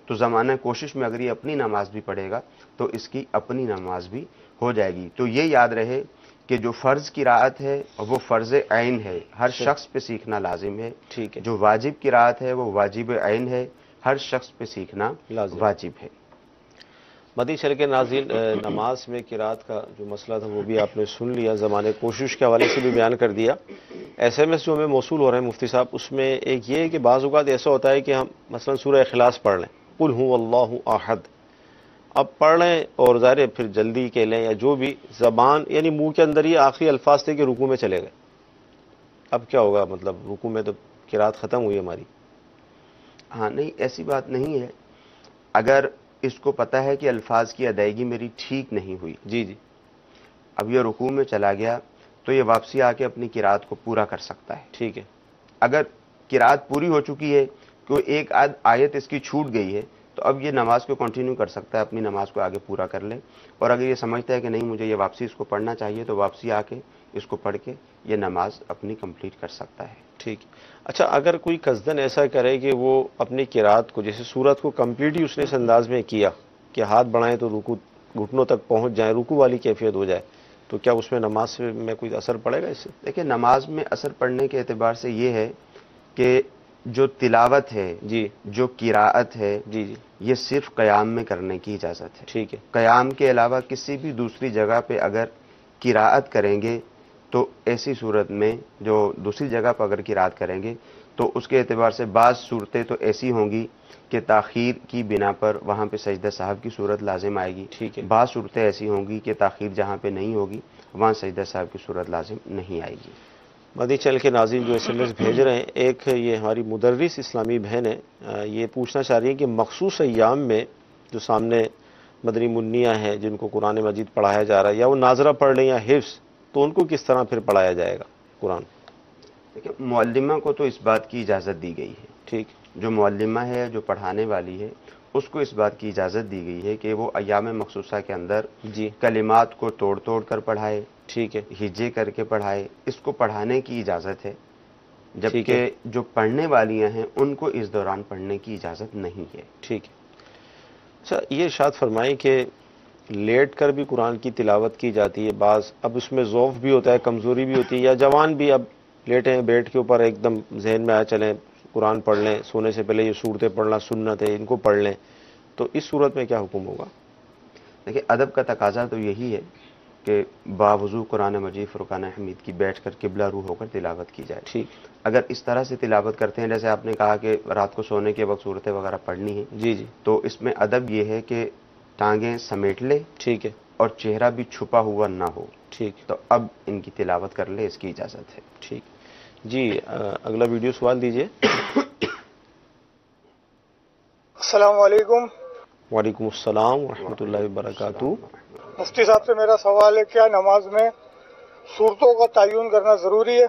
تو زمانہ کوشش میں اگر یہ اپنی نماز بھی پڑھے گا تو اس کی اپنی نماز بھی ہو جائے گی. تو یہ یاد رہے کہ جو فرض قرات ہے وہ فرض عین ہے، ہر شخص پہ سیکھنا لازم ہے. ٹھیک ہے. جو واجب قرات ہے وہ واجب عین ہے، ہر شخص پہ سیکھنا واجب ہے. مدنی چینل کے ناظرین، نماز میں قرات کا جو مسئلہ تھا وہ بھی آپ نے سن لیا، زمانے کوشش کے حوالے سے بھی بیان کر دیا. ایس ایم ایس جو ہمیں موصول ہو رہے ہیں مفتی صاحب، اس میں ایک یہ ہے کہ بعض اوقات ایسا ہوتا ہے کہ ہم مثلا سورہ اخلاص پڑھ لیں، قل هو اللہ احد، اب پڑھ لیں اور ظاہر ہے پھر جلدی کہہ لیں یا جو بھی زبان یعنی منہ کے اندر یہ آخری الفاظ تھے کہ رکوع میں چلے گئے، اب کیا ہوگا؟ مطلب رکوع میں تو قرات ختم ہوئی ہماری. ہاں نہیں، ایسی بات نہیں ہے. اگر اس کو پتہ ہے کہ الفاظ کی ادائیگی میری ٹھیک نہیں ہوئی، جی جی، اب یہ رکوع میں چلا گیا تو یہ واپسی آ کے اپنی قرات کو پورا کر سکتا ہے. ٹھیک ہے. اگر قرات پوری ہو چکی ہے، کوئی ایک آیت اس کی چھوٹ گئی ہے، تو اب یہ نماز کو کنٹینیو کر سکتا ہے، اپنی نماز کو آگے پورا کر لے. اور اگر یہ سمجھتا ہے کہ نہیں مجھے یہ واپسی اس کو پڑھنا چاہیے تو واپسی آ کے اس کو پڑھ کے یہ نماز اپنی کمپلیٹ کر سکتا ہے. ٹھیک. اچھا، اگر کوئی قصدن ایسا کرے کہ وہ اپنی قرات کو جیسے سورت کو کمپلیٹ ہی اس نے اس انداز میں کیا کہ ہاتھ بڑھائیں تو رکوع گھٹنوں تک پہنچ جائیں، رکوع والی کیفیت ہو جائے، تو کیا اس میں نماز میں کوئی اثر پڑے گا اس سے؟ دیکھیں، نماز میں اثر پڑنے کے اعتبار سے یہ ہے کہ جو تلاوت ہے، جی، جو قراءت ہے، جی جی، یہ صرف قیام میں کرنے کی اجازت ہے. ٹھیک ہے. قیام کے علاوہ کسی بھی دوسری جگہ پہ اگر قراءت کریں گے تو ایسی صورت میں جو دوسری جگہ پر اگر قراءت کریں گے تو اس کے اعتبار سے بعض صورتیں تو ایسی ہوں گی کہ تاخیر کی بنا پر وہاں پہ سجدہ صاحب کی صورت لازم آئے گی. ٹھیک ہے. بعض صورتیں ایسی ہوں گی کہ تاخیر جہاں پہ نہیں ہوگی وہاں سجدہ صاحب کی صورت لازم نہیں آئے گی. مدنی چینل کے ناظرین جو ایس ایم ایس بھیج رہے ہیں، ایک یہ ہماری مدرس اسلامی بہن ہے، یہ پوچھنا چاہ رہی ہیں کہ مخصوص ایام میں جو سامنے مدنی منیہ ہیں جن کو قرآن مجید پڑھایا جا رہا ہے، یا وہ ناظرہ پڑھ لیں یا حفظ، تو ان کو کس طرح پھر پڑھایا جائے گا قرآن؟ دیکھیں، معلمہ کو تو اس بات کی اجازت دی گئی ہے. ٹھیک. جو معلمہ ہے، جو پڑھانے والی ہے، اس کو اس بات کی اجازت دی گئی ہے کہ وہ ایام مخصوصہ کے اندر جی، کلمات کو توڑ توڑ کر پڑھائے، ٹھیک ہے، ہجے کر کے پڑھائے. اس کو پڑھانے کی اجازت ہے، ٹھیک جبکہ ہے. جو پڑھنے والیاں ہیں ان کو اس دوران پڑھنے کی اجازت نہیں ہے. ٹھیک ہے. اچھا، یہ ارشاد فرمائیں کہ لیٹ کر بھی قرآن کی تلاوت کی جاتی ہے، بعض اب اس میں ضعف بھی ہوتا ہے، کمزوری بھی ہوتی ہے، یا جوان بھی اب لیٹیں بیٹھ کے اوپر ایک دم ذہن میں آیا چلیں قرآن پڑھ لیں، سونے سے پہلے یہ صورتیں پڑھنا سنت ہے، ان کو پڑھ لیں، تو اس صورت میں کیا حکم ہوگا؟ دیکھیں ادب کا تقاضا تو یہی ہے کہ باوضو قرآن مجید فرقان حمید کی بیٹھ کر قبلہ روح ہو کر تلاوت کی جائے. ٹھیک. اگر اس طرح سے تلاوت کرتے ہیں جیسے آپ نے کہا کہ رات کو سونے کے وقت صورتیں وغیرہ پڑھنی ہیں، جی جی، تو اس میں ادب یہ ہے کہ ٹانگیں سمیٹ لے، ٹھیک ہے، اور چہرہ بھی چھپا ہوا نہ ہو. ٹھیک. تو اب ان کی تلاوت کر لے، اس کی اجازت ہے. ٹھیک جی. اگلا ویڈیو سوال دیجیے. السلام علیکم. وعلیکم السلام ورحمۃ اللہ وبرکاتہ. مفتی صاحب سے میرا سوال ہے، کیا نماز میں صورتوں کا تعین کرنا ضروری ہے؟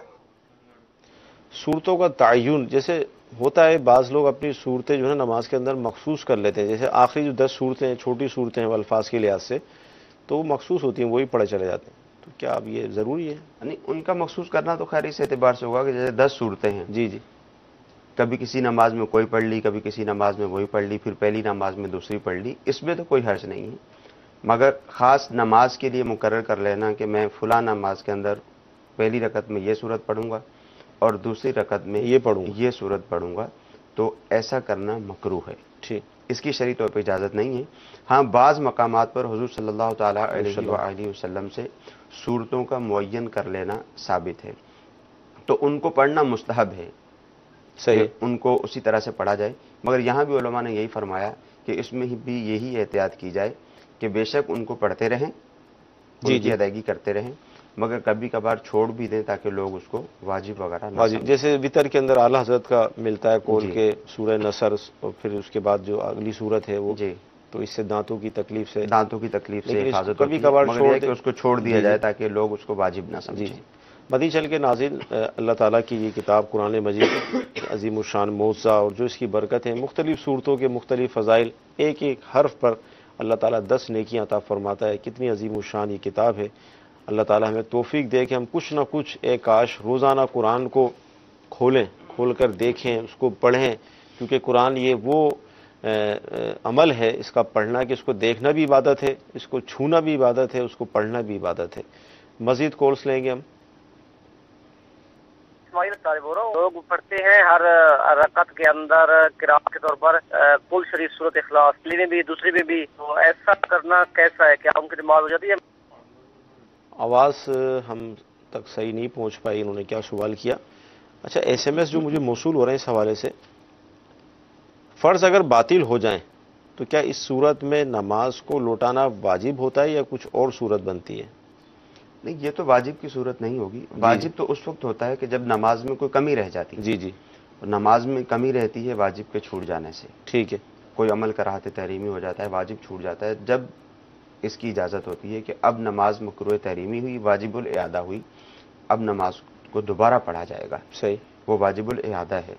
صورتوں کا تعین جیسے ہوتا ہے، بعض لوگ اپنی صورتیں جو ہے نماز کے اندر مخصوص کر لیتے ہیں، جیسے آخری جو 10 صورتیں ہیں، چھوٹی صورتیں ہیں الفاظ کے لحاظ سے، تو وہ مخصوص ہوتی ہیں، وہی پڑھے چلے جاتے ہیں. تو کیا اب یہ ضروری ہے؟ یعنی ان کا مخصوص کرنا تو خیر اس اعتبار سے ہوگا کہ جیسے 10 صورتیں ہیں، جی جی، کبھی کسی نماز میں کوئی پڑھ لی، کبھی کسی نماز میں وہی پڑھ لی، پھر پہلی نماز میں دوسری پڑھ لی، اس میں تو کوئی حرج نہیں ہے. مگر خاص نماز کے لیے مقرر کر لینا کہ میں فلاں نماز کے اندر پہلی رکعت میں یہ صورت پڑھوں گا اور دوسری رکعت میں یہ صورت پڑھوں گا، تو ایسا کرنا مکروہ ہے. ٹھیک. اس کی شرعی طور پہ اجازت نہیں ہے. ہاں بعض مقامات پر حضور صلی اللہ تعالیٰ علیہ وآلہ وسلم سے صورتوں کا معین کر لینا ثابت ہے، تو ان کو پڑھنا مستحب ہے. صحیح. ان کو اسی طرح سے پڑھا جائے. مگر یہاں بھی علماء نے یہی فرمایا کہ اس میں بھی یہی احتیاط کی جائے کہ بے شک ان کو پڑھتے رہیں، ان کی ادائیگی کرتے رہیں، مگر کبھی کبھار چھوڑ بھی دیں تاکہ لوگ اس کو واجب وغیرہ نہ سمجھیں. جیسے وطر کے اندر اعلیٰ حضرت کا ملتا ہے کول کے سورہ نصر، اور پھر اس کے بعد جو اگلی صورت ہے وہ، تو اس سے دانتوں کی تکلیف سے حفاظت کبھی کبھار اس کو چھوڑ دیا جائے تاکہ لوگ اس کو واجب نہ سمجھیں. مدی چل کے ناظرین، اللہ تعالیٰ کی یہ کتاب قرآن مجید عظیم الشان معجزہ، اور جو اس کی برکت ہے، مختلف صورتوں کے مختلف فضائل، ایک ایک حرف پر اللہ تعالیٰ 10 نیکیاں عطا فرماتا ہے. کتنی عظیم الشان یہ کتاب ہے. اللہ تعالیٰ ہمیں توفیق دے کہ ہم کچھ نہ کچھ ایک کاش روزانہ قرآن کو کھول کر دیکھیں، اس کو پڑھیں، کیونکہ قرآن یہ وہ عمل ہے اس کا پڑھنا کہ اس کو دیکھنا بھی عبادت ہے، اس کو چھونا بھی عبادت ہے، اس کو پڑھنا بھی عبادت ہے. مزید کورس لیں گے ہم. لوگ پڑھتے ہیں ہر رکعت کے اندر قرات کے طور پر کل شریف سورۃ اخلاص، پہلی میں بھی دوسری میں بھی، تو ایسا کرنا کیسا ہے؟ کیا ان کی نماز ہو جاتی ہے؟ آواز ہم تک صحیح نہیں پہنچ پائی، انہوں نے کیا سوال کیا. اچھا، ایس ایم ایس جو مجھے موصول ہو رہے ہیں اس حوالے سے، فرض اگر باطل ہو جائیں تو کیا اس صورت میں نماز کو لوٹانا واجب ہوتا ہے یا کچھ اور صورت بنتی ہے؟ نہیں، یہ تو واجب کی صورت نہیں ہوگی. واجب تو اس وقت ہوتا ہے کہ جب نماز میں کوئی کمی رہ جاتی ہے. جی جی، نماز میں کمی رہتی ہے واجب کے چھوٹ جانے سے. ٹھیک ہے. کوئی عمل کراہت تحریمی ہو جاتا ہے، واجب چھوٹ جاتا ہے، جب اس کی اجازت ہوتی ہے کہ اب نماز مکروہ تحریمی ہوئی، واجب الاعادہ ہوئی، اب نماز کو دوبارہ پڑھا جائے گا. صحیح. وہ واجب الاعادہ ہے.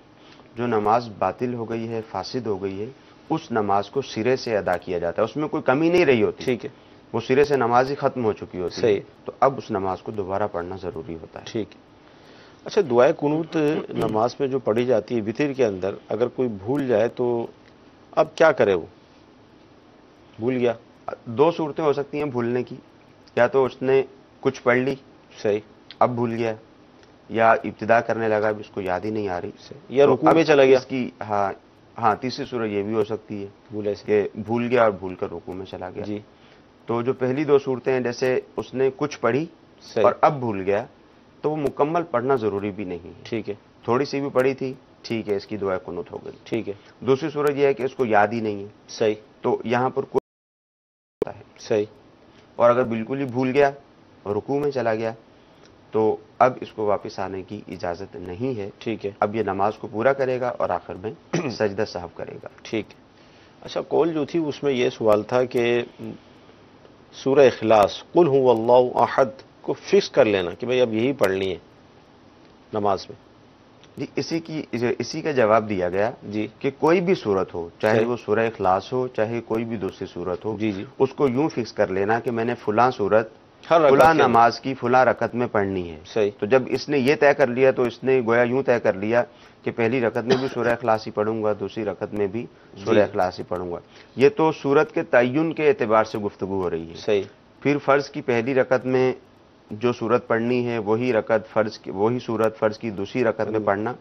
جو نماز باطل ہو گئی ہے، فاسد ہو گئی ہے، اس نماز کو سرے سے ادا کیا جاتا ہے، اس میں کوئی کمی نہیں رہی ہوتی. ٹھیک ہے. وہ سرے سے نماز ہی ختم ہو چکی ہوتی ہے. صحیح. تو اب اس نماز کو دوبارہ پڑھنا ضروری ہوتا ہے. ٹھیک ہے. اچھا، دعائے قنوت نماز میں جو پڑھی جاتی ہے وتر کے اندر، اگر کوئی بھول جائے تو اب کیا کرے؟ وہ بھول گیا. 2 صورتیں ہو سکتی ہیں بھولنے کی، یا تو اس نے کچھ پڑھ لی، صحیح، اب بھول گیا، یا ابتدا کرنے لگا اب اس کو یاد ہی نہیں آ رہی، یا رکوع میں چلا گیا. اس کی ہاں تیسری صورت یہ بھی ہو سکتی ہے بھولے سے کہ بھول گیا اور بھول کر رکوع میں چلا گیا. جی. تو جو پہلی 2 صورتیں ہیں، جیسے اس نے کچھ پڑھی اور اب بھول گیا، تو وہ مکمل پڑھنا ضروری بھی نہیں ہے. ٹھیک ہے. تھوڑی سی بھی پڑھی تھی، ٹھیک ہے، اس کی دعائے قنوت ہو گئی. ٹھیک ہے. دوسری صورت یہ ہے کہ اس کو یاد ہی نہیں ہے. صحیح. تو یہاں پر کوئی ہوتا ہے. صحیح. اور اگر بالکل ہی بھول گیا اور رکوع میں چلا گیا تو اب اس کو واپس آنے کی اجازت نہیں ہے. ٹھیک ہے. اب یہ نماز کو پورا کرے گا اور آخر میں سجدہ سہو کرے گا. ٹھیک ہے. اچھا، کال جو تھی اس میں یہ سوال تھا کہ سورہ اخلاص قل هو اللہ احد کو فکس کر لینا کہ بھئی اب یہی پڑھنی ہے نماز میں. جی، اسی کا جواب دیا گیا جی کہ کوئی بھی صورت ہو، چاہے وہ سورہ اخلاص ہو، چاہے کوئی بھی دوسری صورت ہو، جی جی، اس کو یوں فکس کر لینا کہ میں نے فلاں صورت ہر رکعت فلاں کے اندر۔ نماز کی فلاں رکعت میں پڑھنی ہے۔ صحیح۔ تو جب اس نے یہ طے کر لیا تو اس نے گویا یوں طے کر لیا کہ پہلی رکعت میں بھی سورہ اخلاص ہی پڑھوں گا، دوسری رکعت میں بھی سورہ اخلاص ہی پڑھوں گا۔ یہ تو سورت کے تعین کے اعتبار سے گفتگو ہو رہی ہے۔ صحیح۔ پھر فرض کی پہلی رکعت میں جو سورت پڑھنی ہے وہی سورت فرض کی دوسری رکعت میں پڑھنا،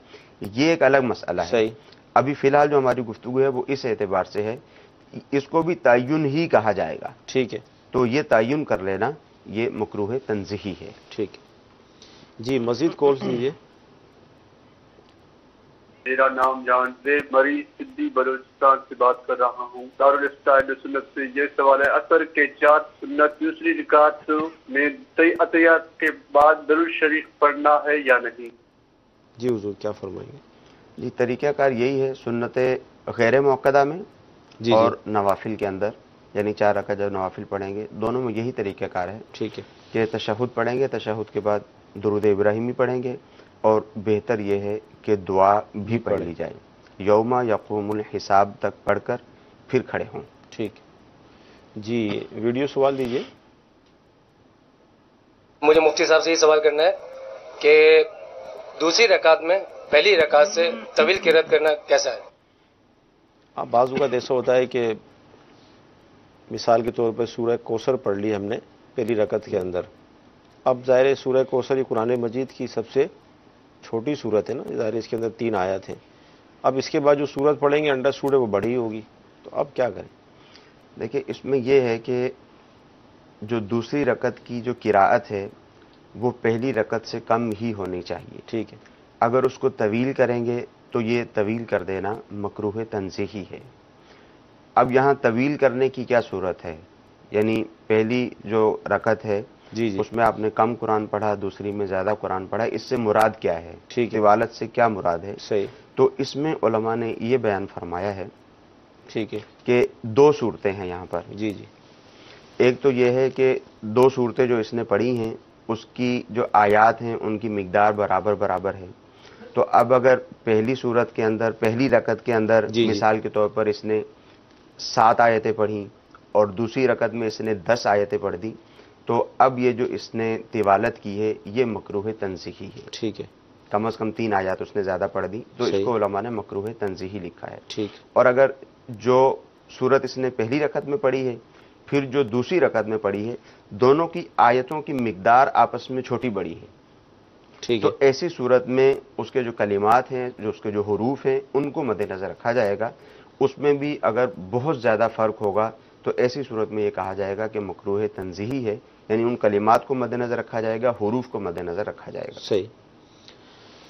یہ ایک الگ مسئلہ ہے۔ صحیح۔ ابھی فی الحال جو ہماری گفتگو ہے وہ اس اعتبار سے ہے، اس کو بھی تعین ہی کہا جائے گا۔ ٹھیک ہے، تو یہ تعین کر لینا یہ مکروہ تنزیہی ہے۔ ٹھیک ہے جی، مزید کالز لیجیے۔ میرا نام جان سے مری سدھی بلوچستان سے بات کر رہا ہوں۔ دارالفتہ سنت سے یہ سوال ہے، عصر کے 4 سنت دوسری رکعت میں اتحیات کے بعد درود شریف پڑھنا ہے یا نہیں؟ جی حضور کیا فرمائیں گے؟ جی طریقہ کار یہی ہے، سنت غیر موقدہ میں جی اور نوافل کے اندر، یعنی 4 رکعت جب نوافل پڑھیں گے دونوں میں یہی طریقہ کار ہے ٹھیک ہے کہ تشہد پڑھیں گے، تشہد کے بعد درود ابراہیمی پڑھیں گے، اور بہتر یہ ہے کہ دعا بھی پڑھ لی جائے، یوم یقوم الحساب تک پڑھ کر پھر کھڑے ہوں۔ ٹھیک جی، ویڈیو سوال لیجیے۔ مجھے مفتی صاحب سے یہ سوال کرنا ہے کہ دوسری رکعت میں پہلی رکعت سے طویل قرات کرنا کیسا ہے؟ بعض اوقات ایسا ہوتا ہے کہ مثال کے طور پر سورہ کوثر پڑھ لی ہم نے پہلی رکعت کے اندر، اب ظاہر ہے سورہ کوثر یہ قرآن مجید کی سب سے چھوٹی صورت ہے نا، ظاہر ہے اس کے اندر 3 آیات ہیں، اب اس کے بعد جو صورت پڑھیں گے انڈرسٹوڈ ہے وہ بڑی ہوگی، تو اب کیا کریں؟ دیکھیں اس میں یہ ہے کہ جو دوسری رکعت کی جو قراءت ہے وہ پہلی رکعت سے کم ہی ہونی چاہیے۔ ٹھیک ہے، اگر اس کو طویل کریں گے تو یہ طویل کر دینا مکروہ تنزیہی ہے۔ اب یہاں طویل کرنے کی کیا صورت ہے؟ یعنی پہلی جو رکعت ہے جی جی اس میں آپ نے کم قرآن پڑھا، دوسری میں زیادہ قرآن پڑھا، اس سے مراد کیا ہے؟ ٹھیک ہے، طوالت سے کیا مراد ہے؟ صحیح، تو اس میں علماء نے یہ بیان فرمایا ہے ٹھیک ہے، کہ 2 صورتیں ہیں یہاں پر۔ جی جی ایک تو یہ ہے کہ 2 صورتیں جو اس نے پڑھی ہیں اس کی جو آیات ہیں ان کی مقدار برابر ہے، تو اب اگر پہلی صورت کے اندر پہلی رکعت کے اندر جی مثال کے طور پر اس نے 7 آیتیں پڑھیں اور دوسری رکعت میں اس نے 10 آیتیں پڑھ دی، تو اب یہ جو اس نے طوالت کی ہے یہ مکروہ تنزیہی ہے۔ ٹھیک ہے، کم از کم 3 آیات اس نے زیادہ پڑھ دی تو اس صحیح، کو علماء نے مکروہ تنزیہی لکھا ہے۔ ٹھیک، اور اگر جو صورت اس نے پہلی رکعت میں پڑھی ہے پھر جو دوسری رکعت میں پڑھی ہے دونوں کی آیتوں کی مقدار آپس میں چھوٹی بڑی ہے، ٹھیک تو ہے، ایسی صورت میں اس کے جو کلمات ہیں، جو اس کے جو حروف ہیں ان کو مد نظر رکھا جائے گا، اس میں بھی اگر بہت زیادہ فرق ہوگا تو ایسی صورت میں یہ کہا جائے گا کہ مکروہ تنزیہی ہے، یعنی ان کلمات کو مد نظر رکھا جائے گا، حروف کو مد نظر رکھا جائے گا۔ صحیح۔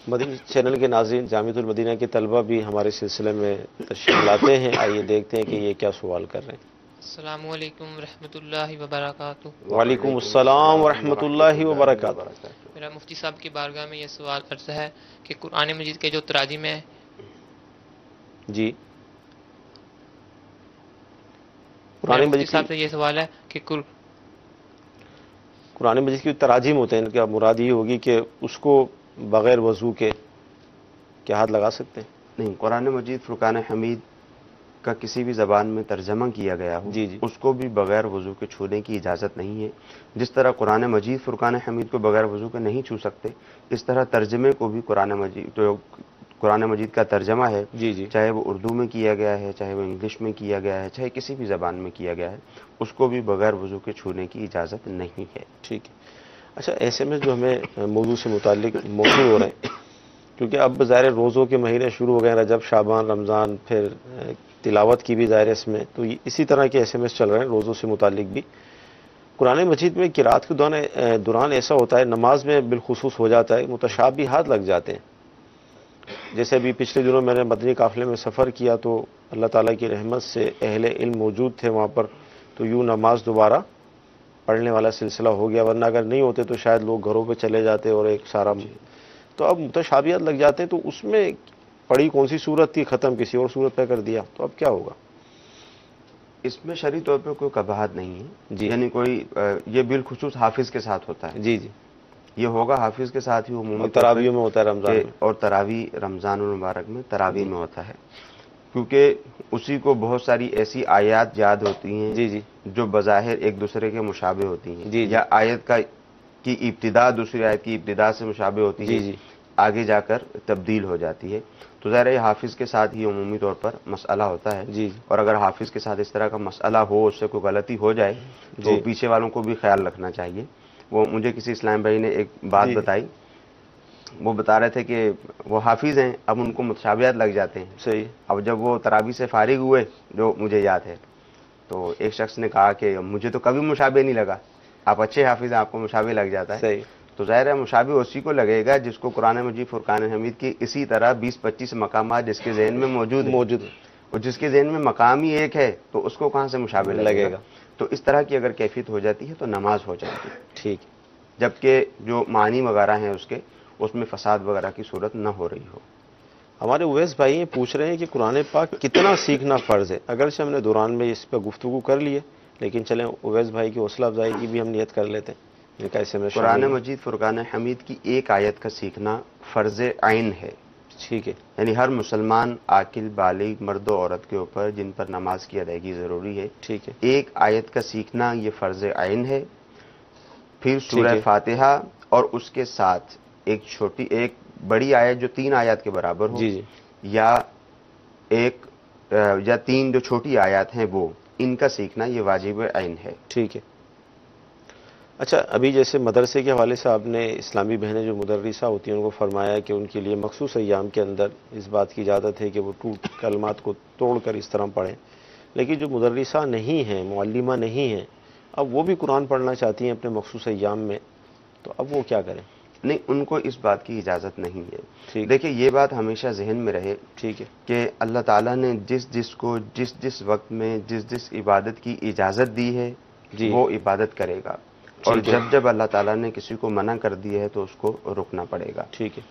مدنی چینل کے ناظرین، جامعۃ المدینہ کے طلبہ بھی ہمارے سلسلے میں تشریف لاتے ہیں، آئیے دیکھتے ہیں کہ یہ کیا سوال کر رہے ہیں۔ السلام علیکم ورحمۃ اللہ وبرکاتہ۔ وعلیکم السلام ورحمۃ اللہ وبرکاتہ۔ میرا مفتی صاحب کی بارگاہ میں یہ سوال عرض ہے کہ قرآن مجید کے جو تراجم ہیں، جی میرا قرآن مفتی مجید صاحب کی سے یہ سوال ہے کہ قرآن مجید کی تراجم ہوتے ہیں، ان کا مراد یہ ہوگی کہ اس کو بغیر وضو کے کیا ہاتھ لگا سکتے ہیں؟ نہیں، قرآن مجید فرقان حمید کا کسی بھی زبان میں ترجمہ کیا گیا ہو جی جی اس کو بھی بغیر وضو کے چھونے کی اجازت نہیں ہے۔ جس طرح قرآن مجید فرقان حمید کو بغیر وضو کے نہیں چھو سکتے، اس طرح ترجمے کو بھی قرآن مجید کا ترجمہ ہے، جی جی چاہے وہ اردو میں کیا گیا ہے، چاہے وہ انگلش میں کیا گیا ہے، چاہے کسی بھی زبان میں کیا گیا ہے، اس کو بھی بغیر وضو کے چھونے کی اجازت نہیں ہے۔ ٹھیک ہے۔ اچھا، ایسے میں جو ہمیں موضوع سے متعلق موصول ہو رہے ہیں، کیونکہ اب ظاہر روزوں کے مہینے شروع ہو گئے، رجب، شعبان، رمضان، پھر تلاوت کی بھی ظاہر اس میں، تو اسی طرح کے SMS چل رہے ہیں روزوں سے متعلق بھی۔ قرآن مجید میں قرات کے دوران ایسا ہوتا ہے، نماز میں بالخصوص ہو جاتا ہے، متشابہات لگ جاتے ہیں۔ جیسے ابھی پچھلے دنوں میں نے مدنی قافلے میں سفر کیا تو اللہ تعالیٰ کی رحمت سے اہل علم موجود تھے وہاں پر، تو یوں نماز دوبارہ پڑھنے والا سلسلہ ہو گیا، ورنہ اگر نہیں ہوتے تو شاید لوگ گھروں پہ چلے جاتے اور ایک سارا، تو اب متشابہات لگ جاتے ہیں، تو اس میں پڑھی کون سی صورت تھی، ختم کسی اور صورت پہ کر دیا، تو اب کیا ہوگا؟ اس میں شرعی طور پہ کوئی قباحت نہیں ہے جی، یعنی کوئی یہ بالخصوص حافظ کے ساتھ ہوتا ہے، جی جی، یہ ہوگا حافظ کے ساتھ ہی عمومی تراویح میں ہوتا ہے رمضان میں، اور تراویح رمضان المبارک میں تراویح میں ہوتا ہے، کیونکہ اسی کو بہت ساری ایسی آیات یاد ہوتی ہیں جی جی جو بظاہر ایک دوسرے کے مشابہ ہوتی ہیں، جی یا آیت کی ابتدا دوسری آیت کی ابتدا سے مشابہ ہوتی ہے، جی جی آگے جا کر تبدیل ہو جاتی ہے. تو ظاہر ہے حافظ کے ساتھ ہی عمومی طور پر مسئلہ ہوتا ہے، جی اور اگر حافظ کے ساتھ اس طرح کا مسئلہ ہو، اس سے کوئی غلطی ہو جائے تو جی پیچھے والوں کو بھی خیال رکھنا چاہیے. وہ مجھے کسی اسلام بھائی نے ایک بات جی بتائی، وہ بتا رہے تھے کہ وہ حافظ ہیں، اب ان کو متشابہات لگ جاتے ہیں. صحیح. اب جب وہ تراویح سے فارغ ہوئے، جو مجھے یاد ہے، تو ایک شخص نے کہا کہ مجھے تو کبھی مشابہ نہیں لگا، آپ اچھے حافظ ہیں، آپ کو مشابہ لگ جاتا ہے. صحیح. تو ظاہر ہے مشابہ اسی کو لگے گا جس کو قرآن مجید فرقان حمید کی اسی طرح 20-25 مقامات جس کے ذہن میں موجود ہیں، اور جس کے ذہن میں مقام ہی ایک ہے تو اس کو کہاں سے مشابہ لگے گا. تو اس طرح کی اگر کیفیت ہو جاتی ہے تو نماز ہو جاتی ہے. ٹھیک. جبکہ جو معنی وغیرہ ہیں اس میں فساد وغیرہ کی صورت نہ ہو رہی ہو. ہمارے اویس بھائی یہ پوچھ رہے ہیں کہ قرآن پاک کتنا سیکھنا فرض ہے. اگرچہ ہم نے دوران میں اس پہ گفتگو کر لی ہے، لیکن چلیں اویس بھائی کی حوصلہ افزائی کی بھی ہم نیت کر لیتے ہیں. قرآن مجید فرقان حمید کی ایک آیت کا سیکھنا فرض عین ہے. ٹھیک ہے. یعنی ہر مسلمان عاقل بالغ مرد و عورت کے اوپر جن پر نماز کی ادائیگی ضروری ہے، ٹھیک ہے، ایک آیت کا سیکھنا یہ فرض عین ہے. پھر سورہ فاتحہ اور اس کے ساتھ ایک بڑی آیت جو 3 آیات کے برابر ہو، جی جی، یا 3 جو چھوٹی آیات ہیں وہ، ان کا سیکھنا یہ واجب عین ہے. ٹھیک ہے. اچھا، ابھی جیسے مدرسے کے حوالے سے آپ نے اسلامی بہنیں جو مدرسہ ہوتی ہیں ان کو فرمایا کہ ان کے لیے مخصوص ایام کے اندر اس بات کی اجازت ہے کہ وہ ٹوٹ کلمات کو توڑ کر اس طرح پڑھیں، لیکن جو مدرسہ نہیں ہیں، معلمہ نہیں ہیں، اب وہ بھی قرآن پڑھنا چاہتی ہیں اپنے مخصوص ایام میں، تو اب وہ کیا کریں؟ نہیں، ان کو اس بات کی اجازت نہیں ہے. دیکھیں یہ بات ہمیشہ ذہن میں رہے، ٹھیک ہے، کہ اللہ تعالیٰ نے جس کو جس وقت میں جس عبادت کی اجازت دی ہے وہ عبادت کرے گا، اور جب اللہ تعالیٰ نے کسی کو منع کر دیا ہے تو اس کو رکنا پڑے گا. ٹھیک ہے.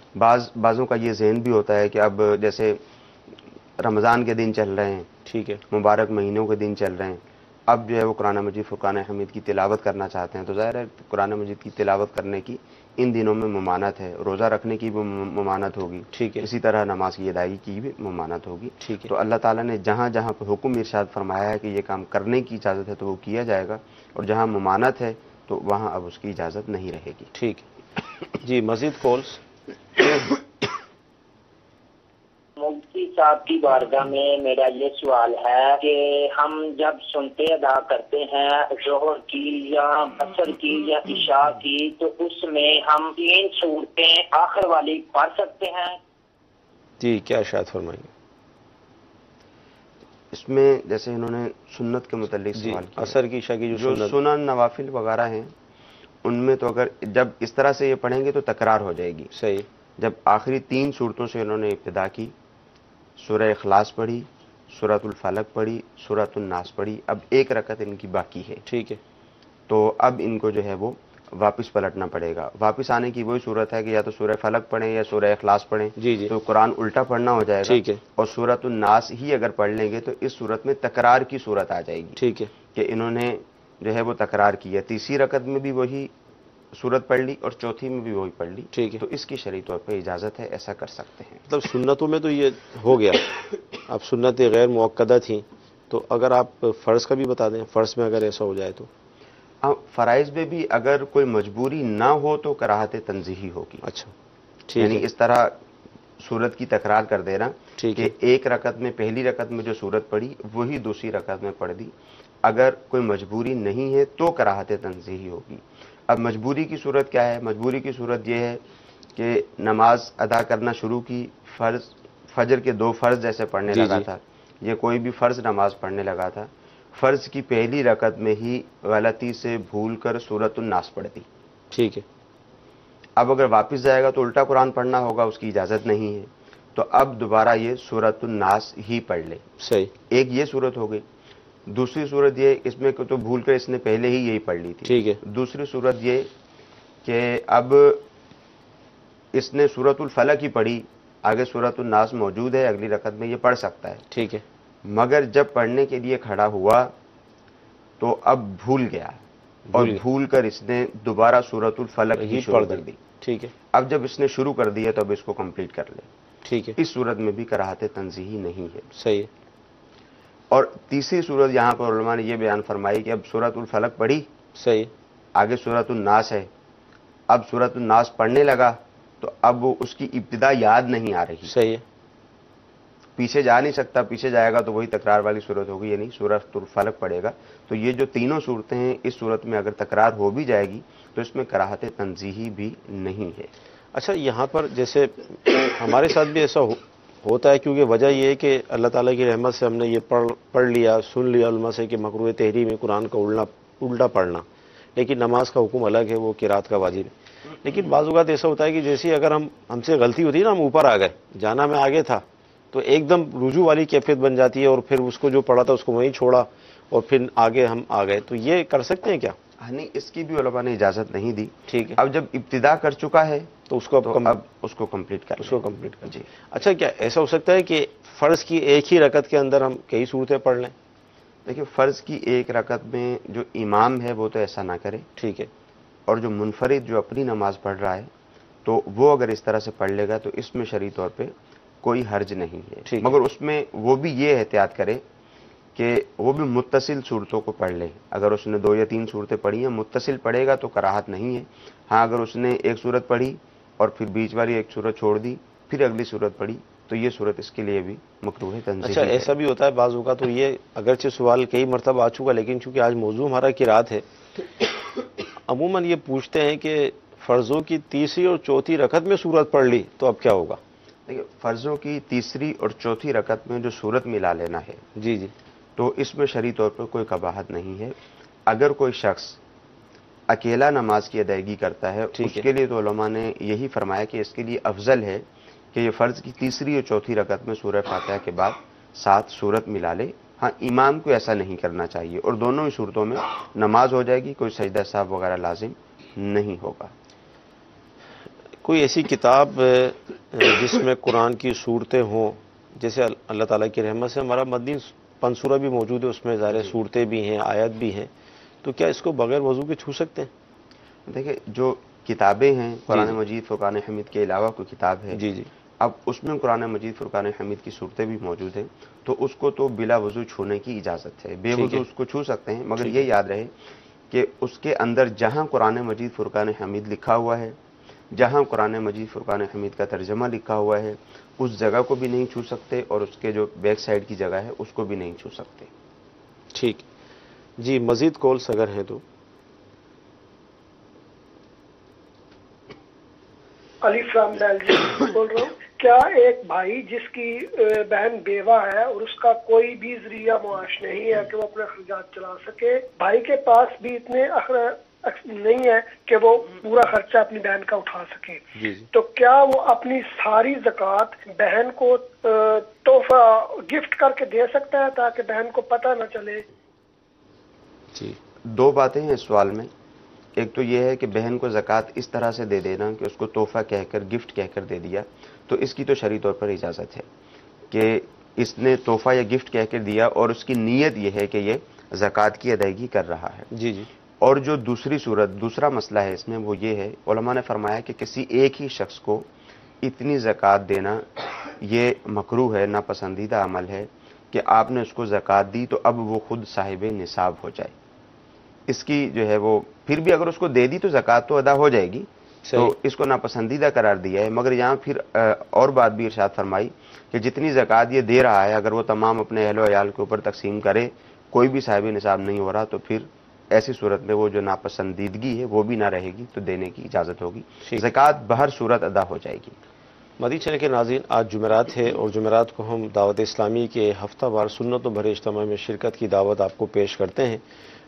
بعضوں کا یہ ذہن بھی ہوتا ہے کہ اب جیسے رمضان کے دن چل رہے ہیں، ٹھیک ہے، مبارک مہینوں کے دن چل رہے ہیں، اب جو ہے وہ قرآن مجید فرقان حمید کی تلاوت کرنا چاہتے ہیں، تو ظاہر ہے قرآن مجید کی تلاوت کرنے کی ان دنوں میں ممانعت ہے. روزہ رکھنے کی بھی ممانعت ہوگی، ٹھیک ہے، اسی طرح نماز کی ادائیگی کی بھی ممانعت ہوگی. ٹھیک ہے. تو اللہ تعالیٰ نے جہاں جہاں پہ حکم ارشاد فرمایا ہے کہ یہ کام کرنے کی اجازت ہے تو وہ کیا جائے گا، اور جہاں ممانعت ہے تو وہاں اب اس کی اجازت نہیں رہے گی. ٹھیک ہے جی. مزید کالز؟ مفتی صاحب کی بارگاہ میں میرا یہ سوال ہے کہ ہم جب سنتے ادا کرتے ہیں ظہر کی یا عصر کی یا عشاء کی، تو اس میں ہم 3 صورتیں آخر والی پڑھ سکتے ہیں؟ جی، کیا ارشاد فرمائیں گے اس میں؟ جیسے انہوں نے سنت کے متعلق سوال کیا، عصر کی، عشاء کی جو سنن نوافل وغیرہ ہیں ان میں تو اگر جب اس طرح سے یہ پڑھیں گے تو تکرار ہو جائے گی. صحیح. جب آخری 3 صورتوں سے انہوں نے ابتدا کی، سورہ اخلاص پڑھی، سورۃ الفلق پڑھی، سورۃ الناس پڑھی، اب 1 رکعت ان کی باقی ہے. ٹھیک ہے. تو اب ان کو جو ہے وہ واپس پلٹنا پڑے گا. واپس آنے کی وہی صورت ہے کہ یا تو سورہ فلق پڑھیں یا سورہ اخلاص پڑھیں. جی جی. تو قرآن الٹا پڑھنا ہو جائے گا. ٹھیک ہے. اور سورۃ الناس ہی اگر پڑھ لیں گے تو اس صورت میں تکرار کی صورت آ جائے گی. ٹھیک ہے. کہ انہوں نے جو ہے وہ تکرار کی ہے، تیسری رکعت میں بھی وہی صورت پڑھ لی اور چوتھی میں بھی وہی پڑھ لی. ٹھیک ہے. تو اس کی شرعی طور پہ اجازت ہے، ایسا کر سکتے ہیں. مطلب سنتوں میں تو یہ ہو گیا، اب سنتیں غیر موقدہ تھیں، تو اگر آپ فرض کا بھی بتا دیں، فرض میں اگر ایسا ہو جائے تو؟ فرائض میں بھی اگر کوئی مجبوری نہ ہو تو کراہت تنزیہی ہوگی. اچھا. یعنی اس طرح صورت کی تکرار کر دینا کہ 1 رکعت میں پہلی رکعت میں جو صورت پڑھی وہی دوسری رکعت میں پڑھ دی. اگر کوئی مجبوری نہیں ہے تو کراہت تنزیہی ہوگی. اب مجبوری کی صورت کیا ہے؟ مجبوری کی صورت یہ ہے کہ نماز ادا کرنا شروع کی، فجر کے 2 فرض جیسے پڑھنے لگا تھا، یہ کوئی بھی فرض نماز پڑھنے لگا تھا، فرض کی پہلی رکعت میں ہی غلطی سے بھول کر سورۃ الناس پڑھ دی. ٹھیک ہے. اب اگر واپس جائے گا تو الٹا قرآن پڑھنا ہوگا، اس کی اجازت نہیں ہے، تو اب دوبارہ یہ سورۃ الناس ہی پڑھ لے. صحیح. ایک یہ صورت ہو گئی. دوسری صورت یہ، اس میں تو بھول کر اس نے پہلے ہی یہی پڑھ لی تھی. ٹھیک ہے. دوسری صورت یہ کہ اب اس نے سورۃ الفلق ہی پڑھی، آگے سورۃ الناس موجود ہے، اگلی رکعت میں یہ پڑھ سکتا ہے. ٹھیک ہے. مگر جب پڑھنے کے لیے کھڑا ہوا تو اب بھول گیا، اور بھول کر اس نے دوبارہ سورۃ الفلق ہی شروع کر دی. ٹھیک ہے. اب جب اس نے شروع کر دیا تو اب اس کو کمپلیٹ کر لے. ٹھیک ہے. اس صورت میں بھی کراہت تنزیہی نہیں ہے. صحیح ہے. اور تیسری صورت یہاں پر علماء نے یہ بیان فرمائی کہ اب سورۃ الفلق پڑھی, صحیح, آگے سورۃ الناس ہے, اب سورۃ الناس پڑھنے لگا تو اب وہ اس کی ابتدا یاد نہیں آ رہی. صحیح ہے. پیچھے جا نہیں سکتا, پیچھے جائے گا تو وہی تکرار والی صورت ہوگی, یعنی سورۃ الفلق پڑھے گا. تو یہ جو تینوں صورتیں ہیں, اس صورت میں اگر تکرار ہو بھی جائے گی تو اس میں کراہت تنزیہی بھی نہیں ہے. اچھا, یہاں پر جیسے ہمارے ساتھ بھی ایسا ہوتا ہے, کیونکہ وجہ یہ ہے کہ اللہ تعالیٰ کی رحمت سے ہم نے یہ پڑھ لیا, سن لیا علماء سے کہ مکروہ تحریم میں قرآن کا الٹا پڑھنا, لیکن نماز کا حکم الگ ہے, وہ قرات کا واجب ہے. لیکن بعض اوقات ایسا ہوتا ہے کہ جیسے اگر ہم سے غلطی ہوتی ہے نا, ہم اوپر آ گئے, جانا میں آگے تھا, تو ایک دم رجوع والی کیفیت بن جاتی ہے, اور پھر اس کو جو پڑھا تھا اس کو وہیں چھوڑا اور پھر آگے ہم آ گئے. تو یہ کر سکتے ہیں کیا؟ نہیں, اس کی بھی علماء نے اجازت نہیں دی. ٹھیک ہے. اب جب ابتدا کر چکا ہے تو اس کو اب اس کو کمپلیٹ کر. جی. اچھا, کیا ایسا ہو سکتا ہے کہ فرض کی ایک ہی رکعت کے اندر ہم کئی صورتیں پڑھ لیں؟ دیکھیے, فرض کی ایک رکعت میں جو امام ہے وہ تو ایسا نہ کرے. ٹھیک ہے. اور جو منفرد جو اپنی نماز پڑھ رہا ہے تو وہ اگر اس طرح سے پڑھ لے گا تو اس میں شرعی طور پہ کوئی حرج نہیں ہے. مگر اس میں وہ بھی یہ احتیاط کرے کہ وہ بھی متصل صورتوں کو پڑھ لے. اگر اس نے 2 یا 3 صورتیں پڑھی ہیں, متصل پڑھے گا تو کراہت نہیں ہے. ہاں, اگر اس نے ایک صورت پڑھی اور پھر بیچ والی ایک صورت چھوڑ دی, پھر اگلی صورت پڑھی, تو یہ صورت اس کے لیے بھی مکروہ تنزیہی. اچھا, ایسا بھی ہوتا ہے بعض اوقات, تو یہ اگرچہ سوال کئی مرتبہ آ چکا, لیکن چونکہ آج موضوع ہمارا قرات ہے, عموماً یہ پوچھتے ہیں کہ فرضوں کی تیسری اور چوتھی رکعت میں سورت پڑھ لی تو اب کیا ہوگا؟ دیکھیے, فرضوں کی تیسری اور چوتھی رکعت میں جو سورت ملا لینا ہے, جی جی, تو اس میں شرعی طور پر کوئی قباحت نہیں ہے. اگر کوئی شخص اکیلا نماز کی ادائیگی کرتا ہے, اس کے لیے تو علماء نے یہی فرمایا کہ اس کے لیے افضل ہے کہ یہ فرض کی تیسری اور چوتھی رکعت میں سورہ فاتحہ کے بعد 7 سورت ملا لے. ہاں, امام کو ایسا نہیں کرنا چاہیے, اور دونوں ہی صورتوں میں نماز ہو جائے گی, کوئی سجدہ سہو وغیرہ لازم نہیں ہوگا. کوئی ایسی کتاب جس میں قرآن کی صورتیں ہوں, جیسے اللہ تعالیٰ کی رحمت سے ہمارا مدنی پنسورہ بھی موجود ہے, اس میں ظاہر صورتیں بھی ہیں, آیت بھی ہیں, تو کیا اس کو بغیر وضو کے چھو سکتے ہیں؟ دیکھیں, جو کتابیں ہیں, قرآن مجید فرقان حمید کے علاوہ کوئی کتاب ہے, جی جی, اب اس میں قرآن مجید فرقان حمید کی صورتیں بھی موجود ہیں, تو اس کو تو بلا وضو چھونے کی اجازت ہے. بے وضو اس کو چھو سکتے ہیں, مگر یہ یاد رہے کہ اس کے اندر جہاں قرآن مجید فرقان حمید لکھا ہوا ہے, جہاں قرآن مجید فرقان حمید کا ترجمہ لکھا ہوا ہے, اس جگہ کو بھی نہیں چھو سکتے, اور اس کے جو بیک سائڈ کی جگہ ہے اس کو بھی نہیں چھو سکتے. ٹھیک جی. مزید کالس اگر ہیں تو. علی فرام جی بول رہا ہوں. کیا ایک بھائی جس کی بہن بیوہ ہے اور اس کا کوئی بھی ذریعہ معاش نہیں ہے کہ وہ اپنے اخراجات چلا سکے, بھائی کے پاس بھی اتنے نہیں ہے کہ وہ پورا خرچہ اپنی بہن کا اٹھا سکے, تو کیا وہ اپنی ساری زکوٰۃ بہن کو تحفہ گفٹ کر کے دے سکتا ہے تاکہ بہن کو پتہ نہ چلے؟ جی, 2 باتیں ہیں اس سوال میں. ایک تو یہ ہے کہ بہن کو زکوٰۃ اس طرح سے دے دینا کہ اس کو تحفہ کہہ کر, گفٹ کہہ کر دے دیا, تو اس کی تو شرعی طور پر اجازت ہے کہ اس نے تحفہ یا گفٹ کہہ کر دیا اور اس کی نیت یہ ہے کہ یہ زکوٰۃ کی ادائیگی کر رہا ہے. جی جی. اور جو دوسری صورت, دوسرا مسئلہ ہے اس میں, وہ یہ ہے, علماء نے فرمایا کہ کسی ایک ہی شخص کو اتنی زکوٰۃ دینا یہ مکروہ ہے, ناپسندیدہ عمل ہے کہ آپ نے اس کو زکوٰۃ دی تو اب وہ خود صاحب نصاب ہو جائے. اس کی جو ہے وہ پھر بھی اگر اس کو دے دی تو زکوٰۃ تو ادا ہو جائے گی, تو اس کو ناپسندیدہ قرار دیا ہے. مگر یہاں پھر اور بات بھی ارشاد فرمائی کہ جتنی زکوٰۃ یہ دے رہا ہے اگر وہ تمام اپنے اہل و عیال کے اوپر تقسیم کرے, کوئی بھی صاحب نصاب نہیں ہو رہا, تو پھر ایسی صورت میں وہ جو ناپسندیدگی ہے وہ بھی نہ رہے گی, تو دینے کی اجازت ہوگی. زکوٰۃ بہر صورت ادا ہو جائے گی. مدنی چینل کے ناظرین, آج جمعرات ہے اور جمعرات کو ہم دعوت اسلامی کے ہفتہ وار سنتوں بھرے اجتماع میں شرکت کی دعوت آپ کو پیش کرتے ہیں.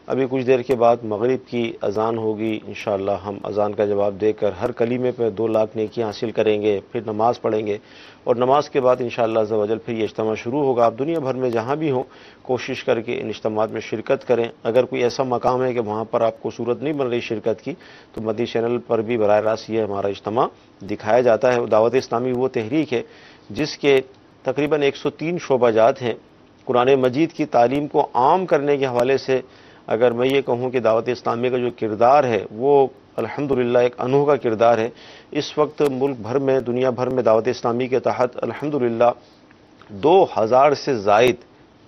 ابھی کچھ دیر کے بعد مغرب کی اذان ہوگی, انشاءاللہ ہم اذان کا جواب دے کر ہر کلمے پہ 2 لاکھ نیکیاں حاصل کریں گے, پھر نماز پڑھیں گے, اور نماز کے بعد انشاءاللہ عز و جل پھر یہ اجتماع شروع ہوگا. آپ دنیا بھر میں جہاں بھی ہوں کوشش کر کے ان اجتماعات میں شرکت کریں. اگر کوئی ایسا مقام ہے کہ وہاں پر آپ کو صورت نہیں بن رہی شرکت کی, تو مدنی چینل پر بھی براہ راست یہ ہمارا اجتماع دکھایا جاتا ہے. دعوت اسلامی وہ تحریک ہے جس کے تقریباً 103 شعبہ جات ہیں. قرآن مجید کی تعلیم کو عام کرنے کے حوالے سے اگر میں یہ کہوں کہ دعوت اسلامی کا جو کردار ہے وہ الحمدللہ ایک انوکھا کردار ہے۔ اس وقت ملک بھر میں، دنیا بھر میں دعوت اسلامی کے تحت الحمدللہ 2000 سے زائد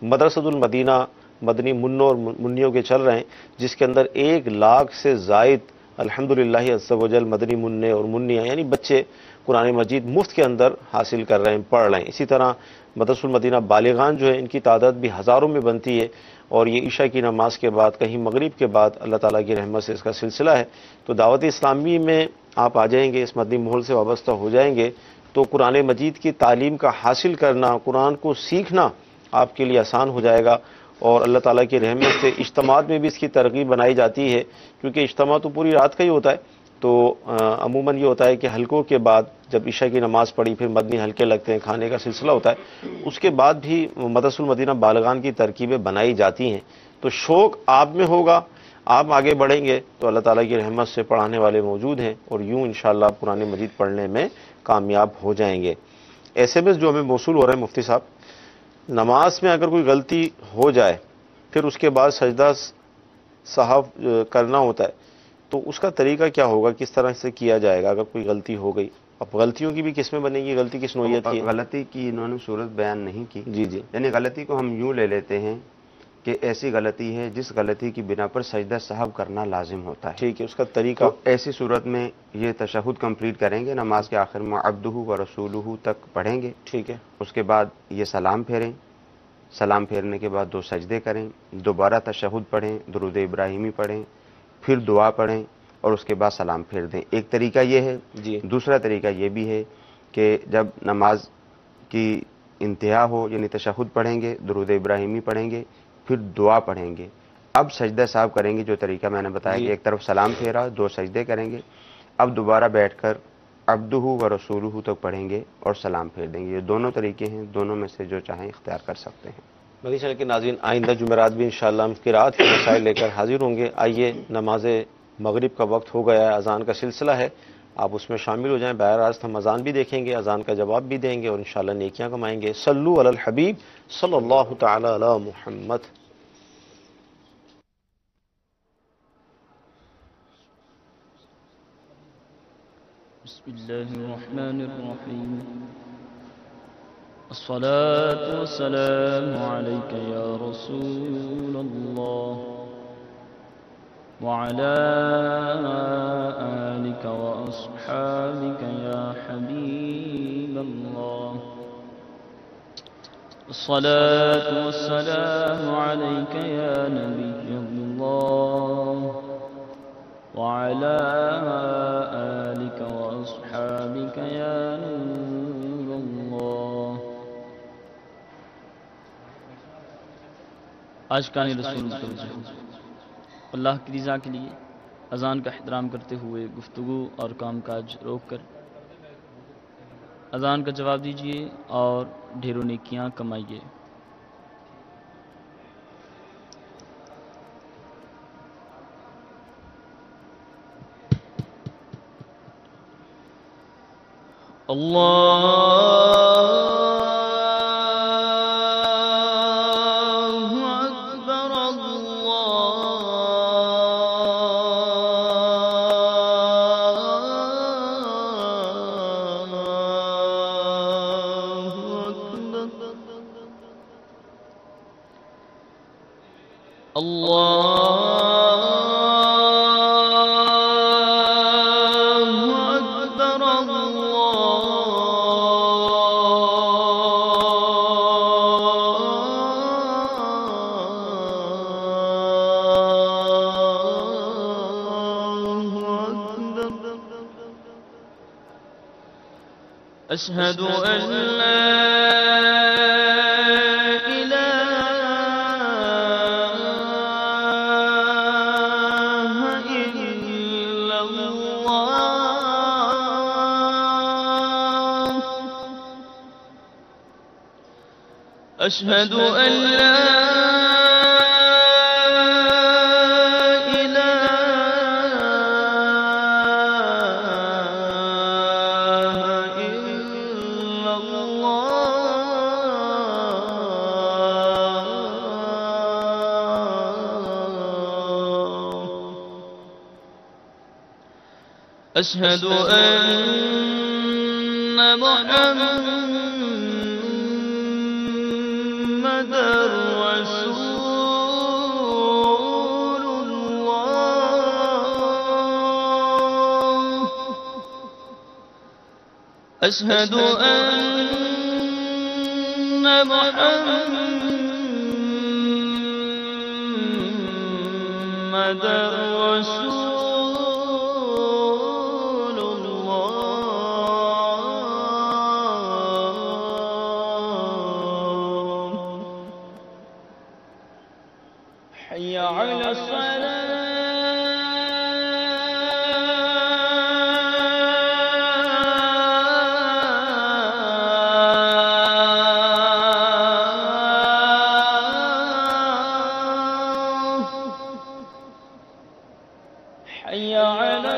مدرسۃ المدینہ مدنی منوں اور منیوں کے چل رہے ہیں، جس کے اندر 1 لاکھ سے زائد الحمدللہ عز و جل مدنی منع اور منیاں یعنی بچے قرآن مجید مفت کے اندر حاصل کر رہے ہیں، پڑھ رہے ہیں۔ اسی طرح مدرسۃ المدینہ بالغان جو ہے ان کی تعداد بھی ہزاروں میں بنتی ہے، اور یہ عشاء کی نماز کے بعد، کہیں مغرب کے بعد اللہ تعالیٰ کی رحمت سے اس کا سلسلہ ہے۔ تو دعوت اسلامی میں آپ آ جائیں گے، اس مدنی ماحول سے وابستہ ہو جائیں گے تو قرآن مجید کی تعلیم کا حاصل کرنا، قرآن کو سیکھنا آپ کے لیے آسان ہو جائے گا، اور اللہ تعالیٰ کی رحمت سے اجتماعات میں بھی اس کی ترغیب بنائی جاتی ہے، کیونکہ اجتماع تو پوری رات کا ہی ہوتا ہے۔ تو عموماً یہ ہوتا ہے کہ حلقوں کے بعد جب عشاء کی نماز پڑھی پھر مدنی حلقے لگتے ہیں، کھانے کا سلسلہ ہوتا ہے، اس کے بعد بھی مدرسۃ المدینہ بالغان کی ترکیبیں بنائی جاتی ہیں۔ تو شوق آپ میں ہوگا، آپ آگے بڑھیں گے تو اللہ تعالیٰ کی رحمت سے پڑھانے والے موجود ہیں، اور یوں انشاءاللہ آپ قرآن مجید پڑھنے میں کامیاب ہو جائیں گے۔ SMS جو ہمیں موصول ہو رہے ہیں مفتی صاحب، نماز میں اگر کوئی غلطی ہو جائے پھر اس کے بعد سجدہ سہو کرنا ہوتا ہے، تو اس کا طریقہ کیا ہوگا، کس طرح سے کیا جائے گا اگر کوئی غلطی ہو گئی؟ اب غلطیوں کی بھی قسمیں بنے گی، غلطی کس نوعیت کی ہے؟ غلطی کی انہوں نے صورت بیان نہیں کی۔ جی جی، یعنی غلطی کو ہم یوں لے لیتے ہیں کہ ایسی غلطی ہے جس غلطی کی بنا پر سجدہ سہو کرنا لازم ہوتا ہے۔ ٹھیک ہے، اس کا طریقہ؟ تو ایسی صورت میں یہ تشہد کمپلیٹ کریں گے، نماز کے آخر میں عبدہ و رسولہ تک پڑھیں گے۔ ٹھیک ہے، اس کے بعد یہ سلام پھیریں، سلام پھیرنے کے بعد 2 سجدے کریں، دوبارہ تشہد پڑھیں، درود ابراہیمی پڑھیں، پھر دعا پڑھیں، اور اس کے بعد سلام پھیر دیں۔ ایک طریقہ یہ ہے۔ جی، دوسرا طریقہ یہ بھی ہے کہ جب نماز کی انتہا ہو، یعنی تشہد پڑھیں گے، درود ابراہیمی پڑھیں گے، پھر دعا پڑھیں گے، اب سجدہ صاحب کریں گے۔ جو طریقہ میں نے بتایا کہ ایک طرف سلام پھیرا، 2 سجدے کریں گے، اب دوبارہ بیٹھ کر عبدہ و رسولہ تک پڑھیں گے اور سلام پھیر دیں گے۔ یہ دونوں طریقے ہیں، دونوں میں سے جو چاہیں اختیار کر سکتے ہیں۔ مدنی چینل کے ناظرین، آئندہ جمعرات بھی انشاءاللہ ہم قرات کے مسائل لے کر حاضر ہوں گے۔ آئیے، نماز مغرب کا وقت ہو گیا ہے، اذان کا سلسلہ ہے، آپ اس میں شامل ہو جائیں۔ براہ راست ہم اذان بھی دیکھیں گے، اذان کا جواب بھی دیں گے، اور انشاءاللہ نیکیاں کمائیں گے۔ صلو علی الحبیب صلی اللہ تعالی علی محمد۔ بسم اللہ الرحمن الرحیم، الصلاة والسلام علیک یا رسول اللہ وعلى آلك وأصحابك يا حبيب الله، الصلاة والسلام عليك يا نبي الله وعلى آلك وأصحابك يا نور الله۔ عاشقان رسول متوجہ اللہ کی رضا کے لیے اذان کا احترام کرتے ہوئے گفتگو اور کام کاج روک کر اذان کا جواب دیجیے اور ڈھیروں نیکیاں کمائیے۔ أشهد أن لا إله إلا الله، أشهد أن لا أشهد أن محمدًا رسول الله. أشهد أن محمدًا رسول حي على الصلاة حي على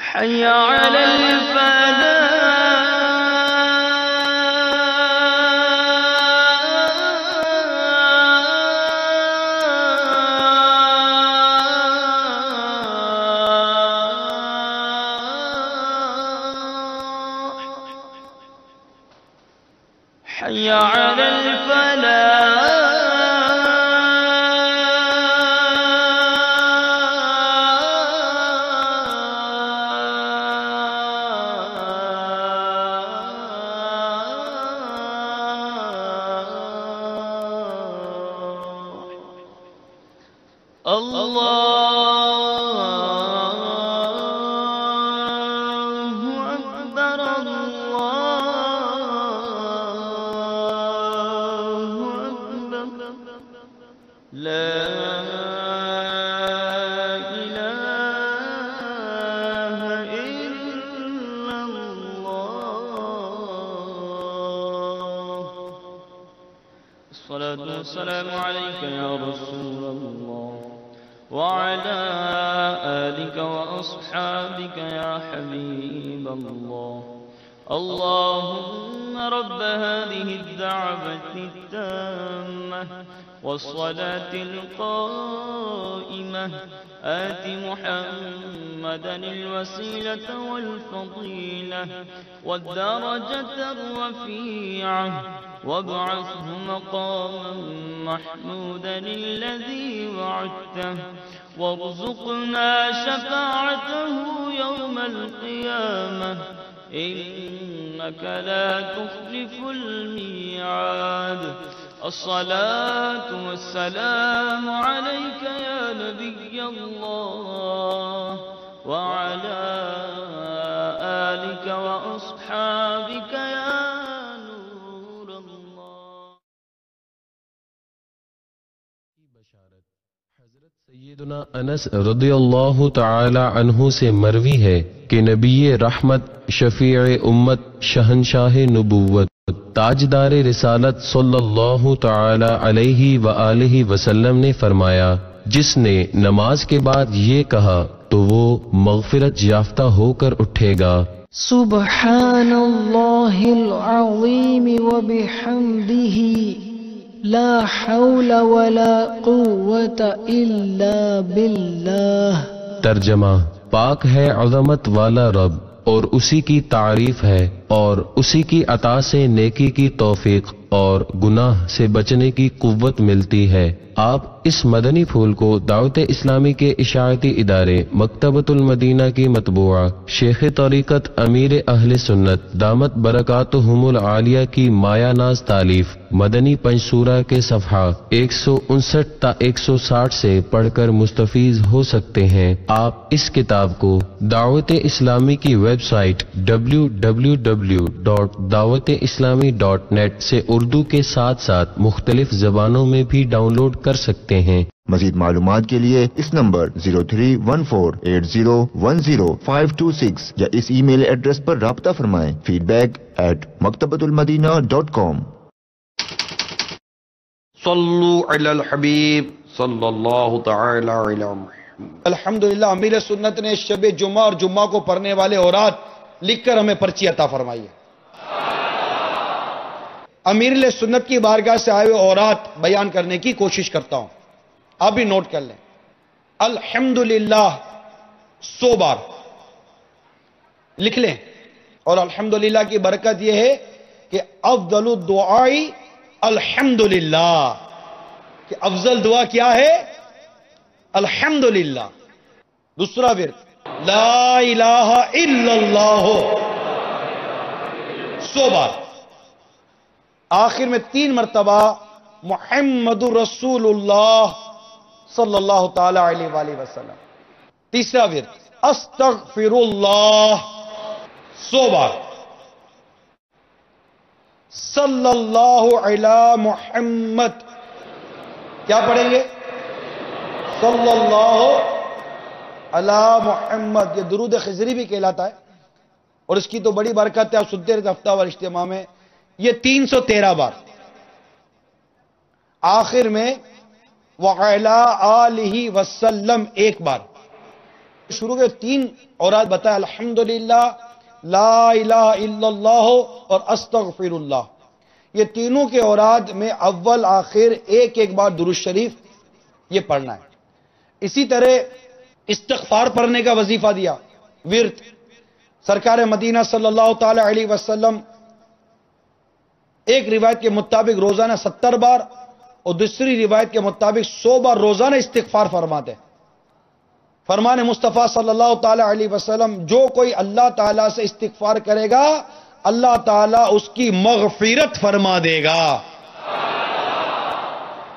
حي على الفلاح حي على الله أكبر الله أكبر لا إله إلا الله. الصلاة والسلام عليك يا رسول الله وعلى آلك وأصحابك يا حبيب الله. اللهم رب هذه الدعوة التامة والصلاة القائمة آت محمدا الوسيلة والفضيلة والدرجة الرفيعة وابعثه مقاما محمودا الذي وعدته وارزقنا شفاعته يوم القيامة إنك لا تخلف الميعاد. الصلاة والسلام عليك يا نبي الله وعلى آلك وأصحابك يا نور الله. سیدنا انس رضی اللہ تعالی عنہ سے مروی ہے کہ نبی رحمت، شفیع امت، شہنشاہ نبوت، تاجدار رسالت صلی اللہ تعالی علیہ وآلہ وسلم نے فرمایا، جس نے نماز کے بعد یہ کہا تو وہ مغفرت یافتہ ہو کر اٹھے گا۔ سبحان اللہ العظیم وبحمدہ لا حول ولا قوة الا باللہ۔ ترجمہ: پاک ہے عظمت والا رب اور اسی کی تعریف ہے اور اسی کی عطا سے نیکی کی توفیق اور گناہ سے بچنے کی قوت ملتی ہے۔ آپ اس مدنی پھول کو دعوت اسلامی کے اشاعتی ادارے مکتبۃ المدینہ کی مطبوعہ شیخ طریقت امیر اہل سنت دامت برکاتہم العالیہ کی مایہ ناز تالیف مدنی پنجسورہ کے صفحہ 159 تا 160 سے پڑھ کر مستفیض ہو سکتے ہیں۔ آپ اس کتاب کو دعوت اسلامی کی ویب سائٹ www.dawat-islami.net سے اردو کے ساتھ ساتھ مختلف زبانوں میں بھی ڈاؤن لوڈ کر سکتے ہیں۔ مزید معلومات کے لیے اس نمبر 031480100526 یا اس ای میل ایڈریس پر رابطہ فرمائیں feedback@maktabatulmadina.com صلو علی الحبیب صلی اللہ تعالی علی محمد۔ الحمدللہ امیر سنت نے شب جمعہ اور جمعہ کو پڑھنے والے اورات لکھ کر ہمیں پرچی عطا فرمائی ہے۔ امیر سنت کی بارگاہ سے آئے ہوئے اورات بیان کرنے کی کوشش کرتا ہوں، آپ بھی نوٹ کر لیں۔ الحمدللہ 100 بار لکھ لیں، اور الحمدللہ کی برکت یہ ہے کہ افضل الدعاء الحمدللہ، کہ افضل دعا کیا ہے؟ الحمدللہ۔ دوسرا ورد لا الہ الا اللہ 100 بار، آخر میں 3 مرتبہ محمد رسول اللہ صلی اللہ تعالی علیہ وآلہ وسلم۔ تیسرا ورد استغفر اللہ 100 بار، صلی اللہ علی محمد، کیا پڑھیں گے؟ صلی اللہ علی محمد۔ یہ درود خضری بھی کہلاتا ہے، اور اس کی تو بڑی برکت ہے، آپ سنتے رہتے ہفتہ وار اجتماع میں۔ یہ 313 بار، آخر میں وعلی آلہ وسلم 1 بار۔ شروع کے 3 اورات بتایا، الحمدللہ، لا الہ الا اللہ اور استغفر اللہ۔ یہ تینوں کے اورات میں اول آخر ایک بار درود شریف یہ پڑھنا ہے۔ اسی طرح استغفار پڑھنے کا وظیفہ دیا، ورد سرکار مدینہ صلی اللہ تعالی علیہ وسلم ایک روایت کے مطابق روزانہ 70 بار اور دوسری روایت کے مطابق 100 بار روزانہ استغفار فرماتے ہیں۔ فرمان مصطفیٰ صلی اللہ تعالی علیہ وسلم، جو کوئی اللہ تعالیٰ سے استغفار کرے گا اللہ تعالیٰ اس کی مغفرت فرما دے گا۔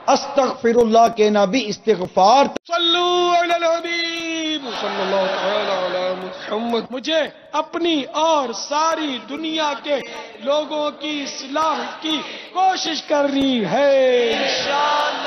استغفر اللہ کے نبی استغفار۔ صلو علی الحبیب صلی اللہ تعالی علی محمد۔ مجھے اپنی اور ساری دنیا کے لوگوں کی اصلاح کی کوشش کرنی ہے انشاءاللہ۔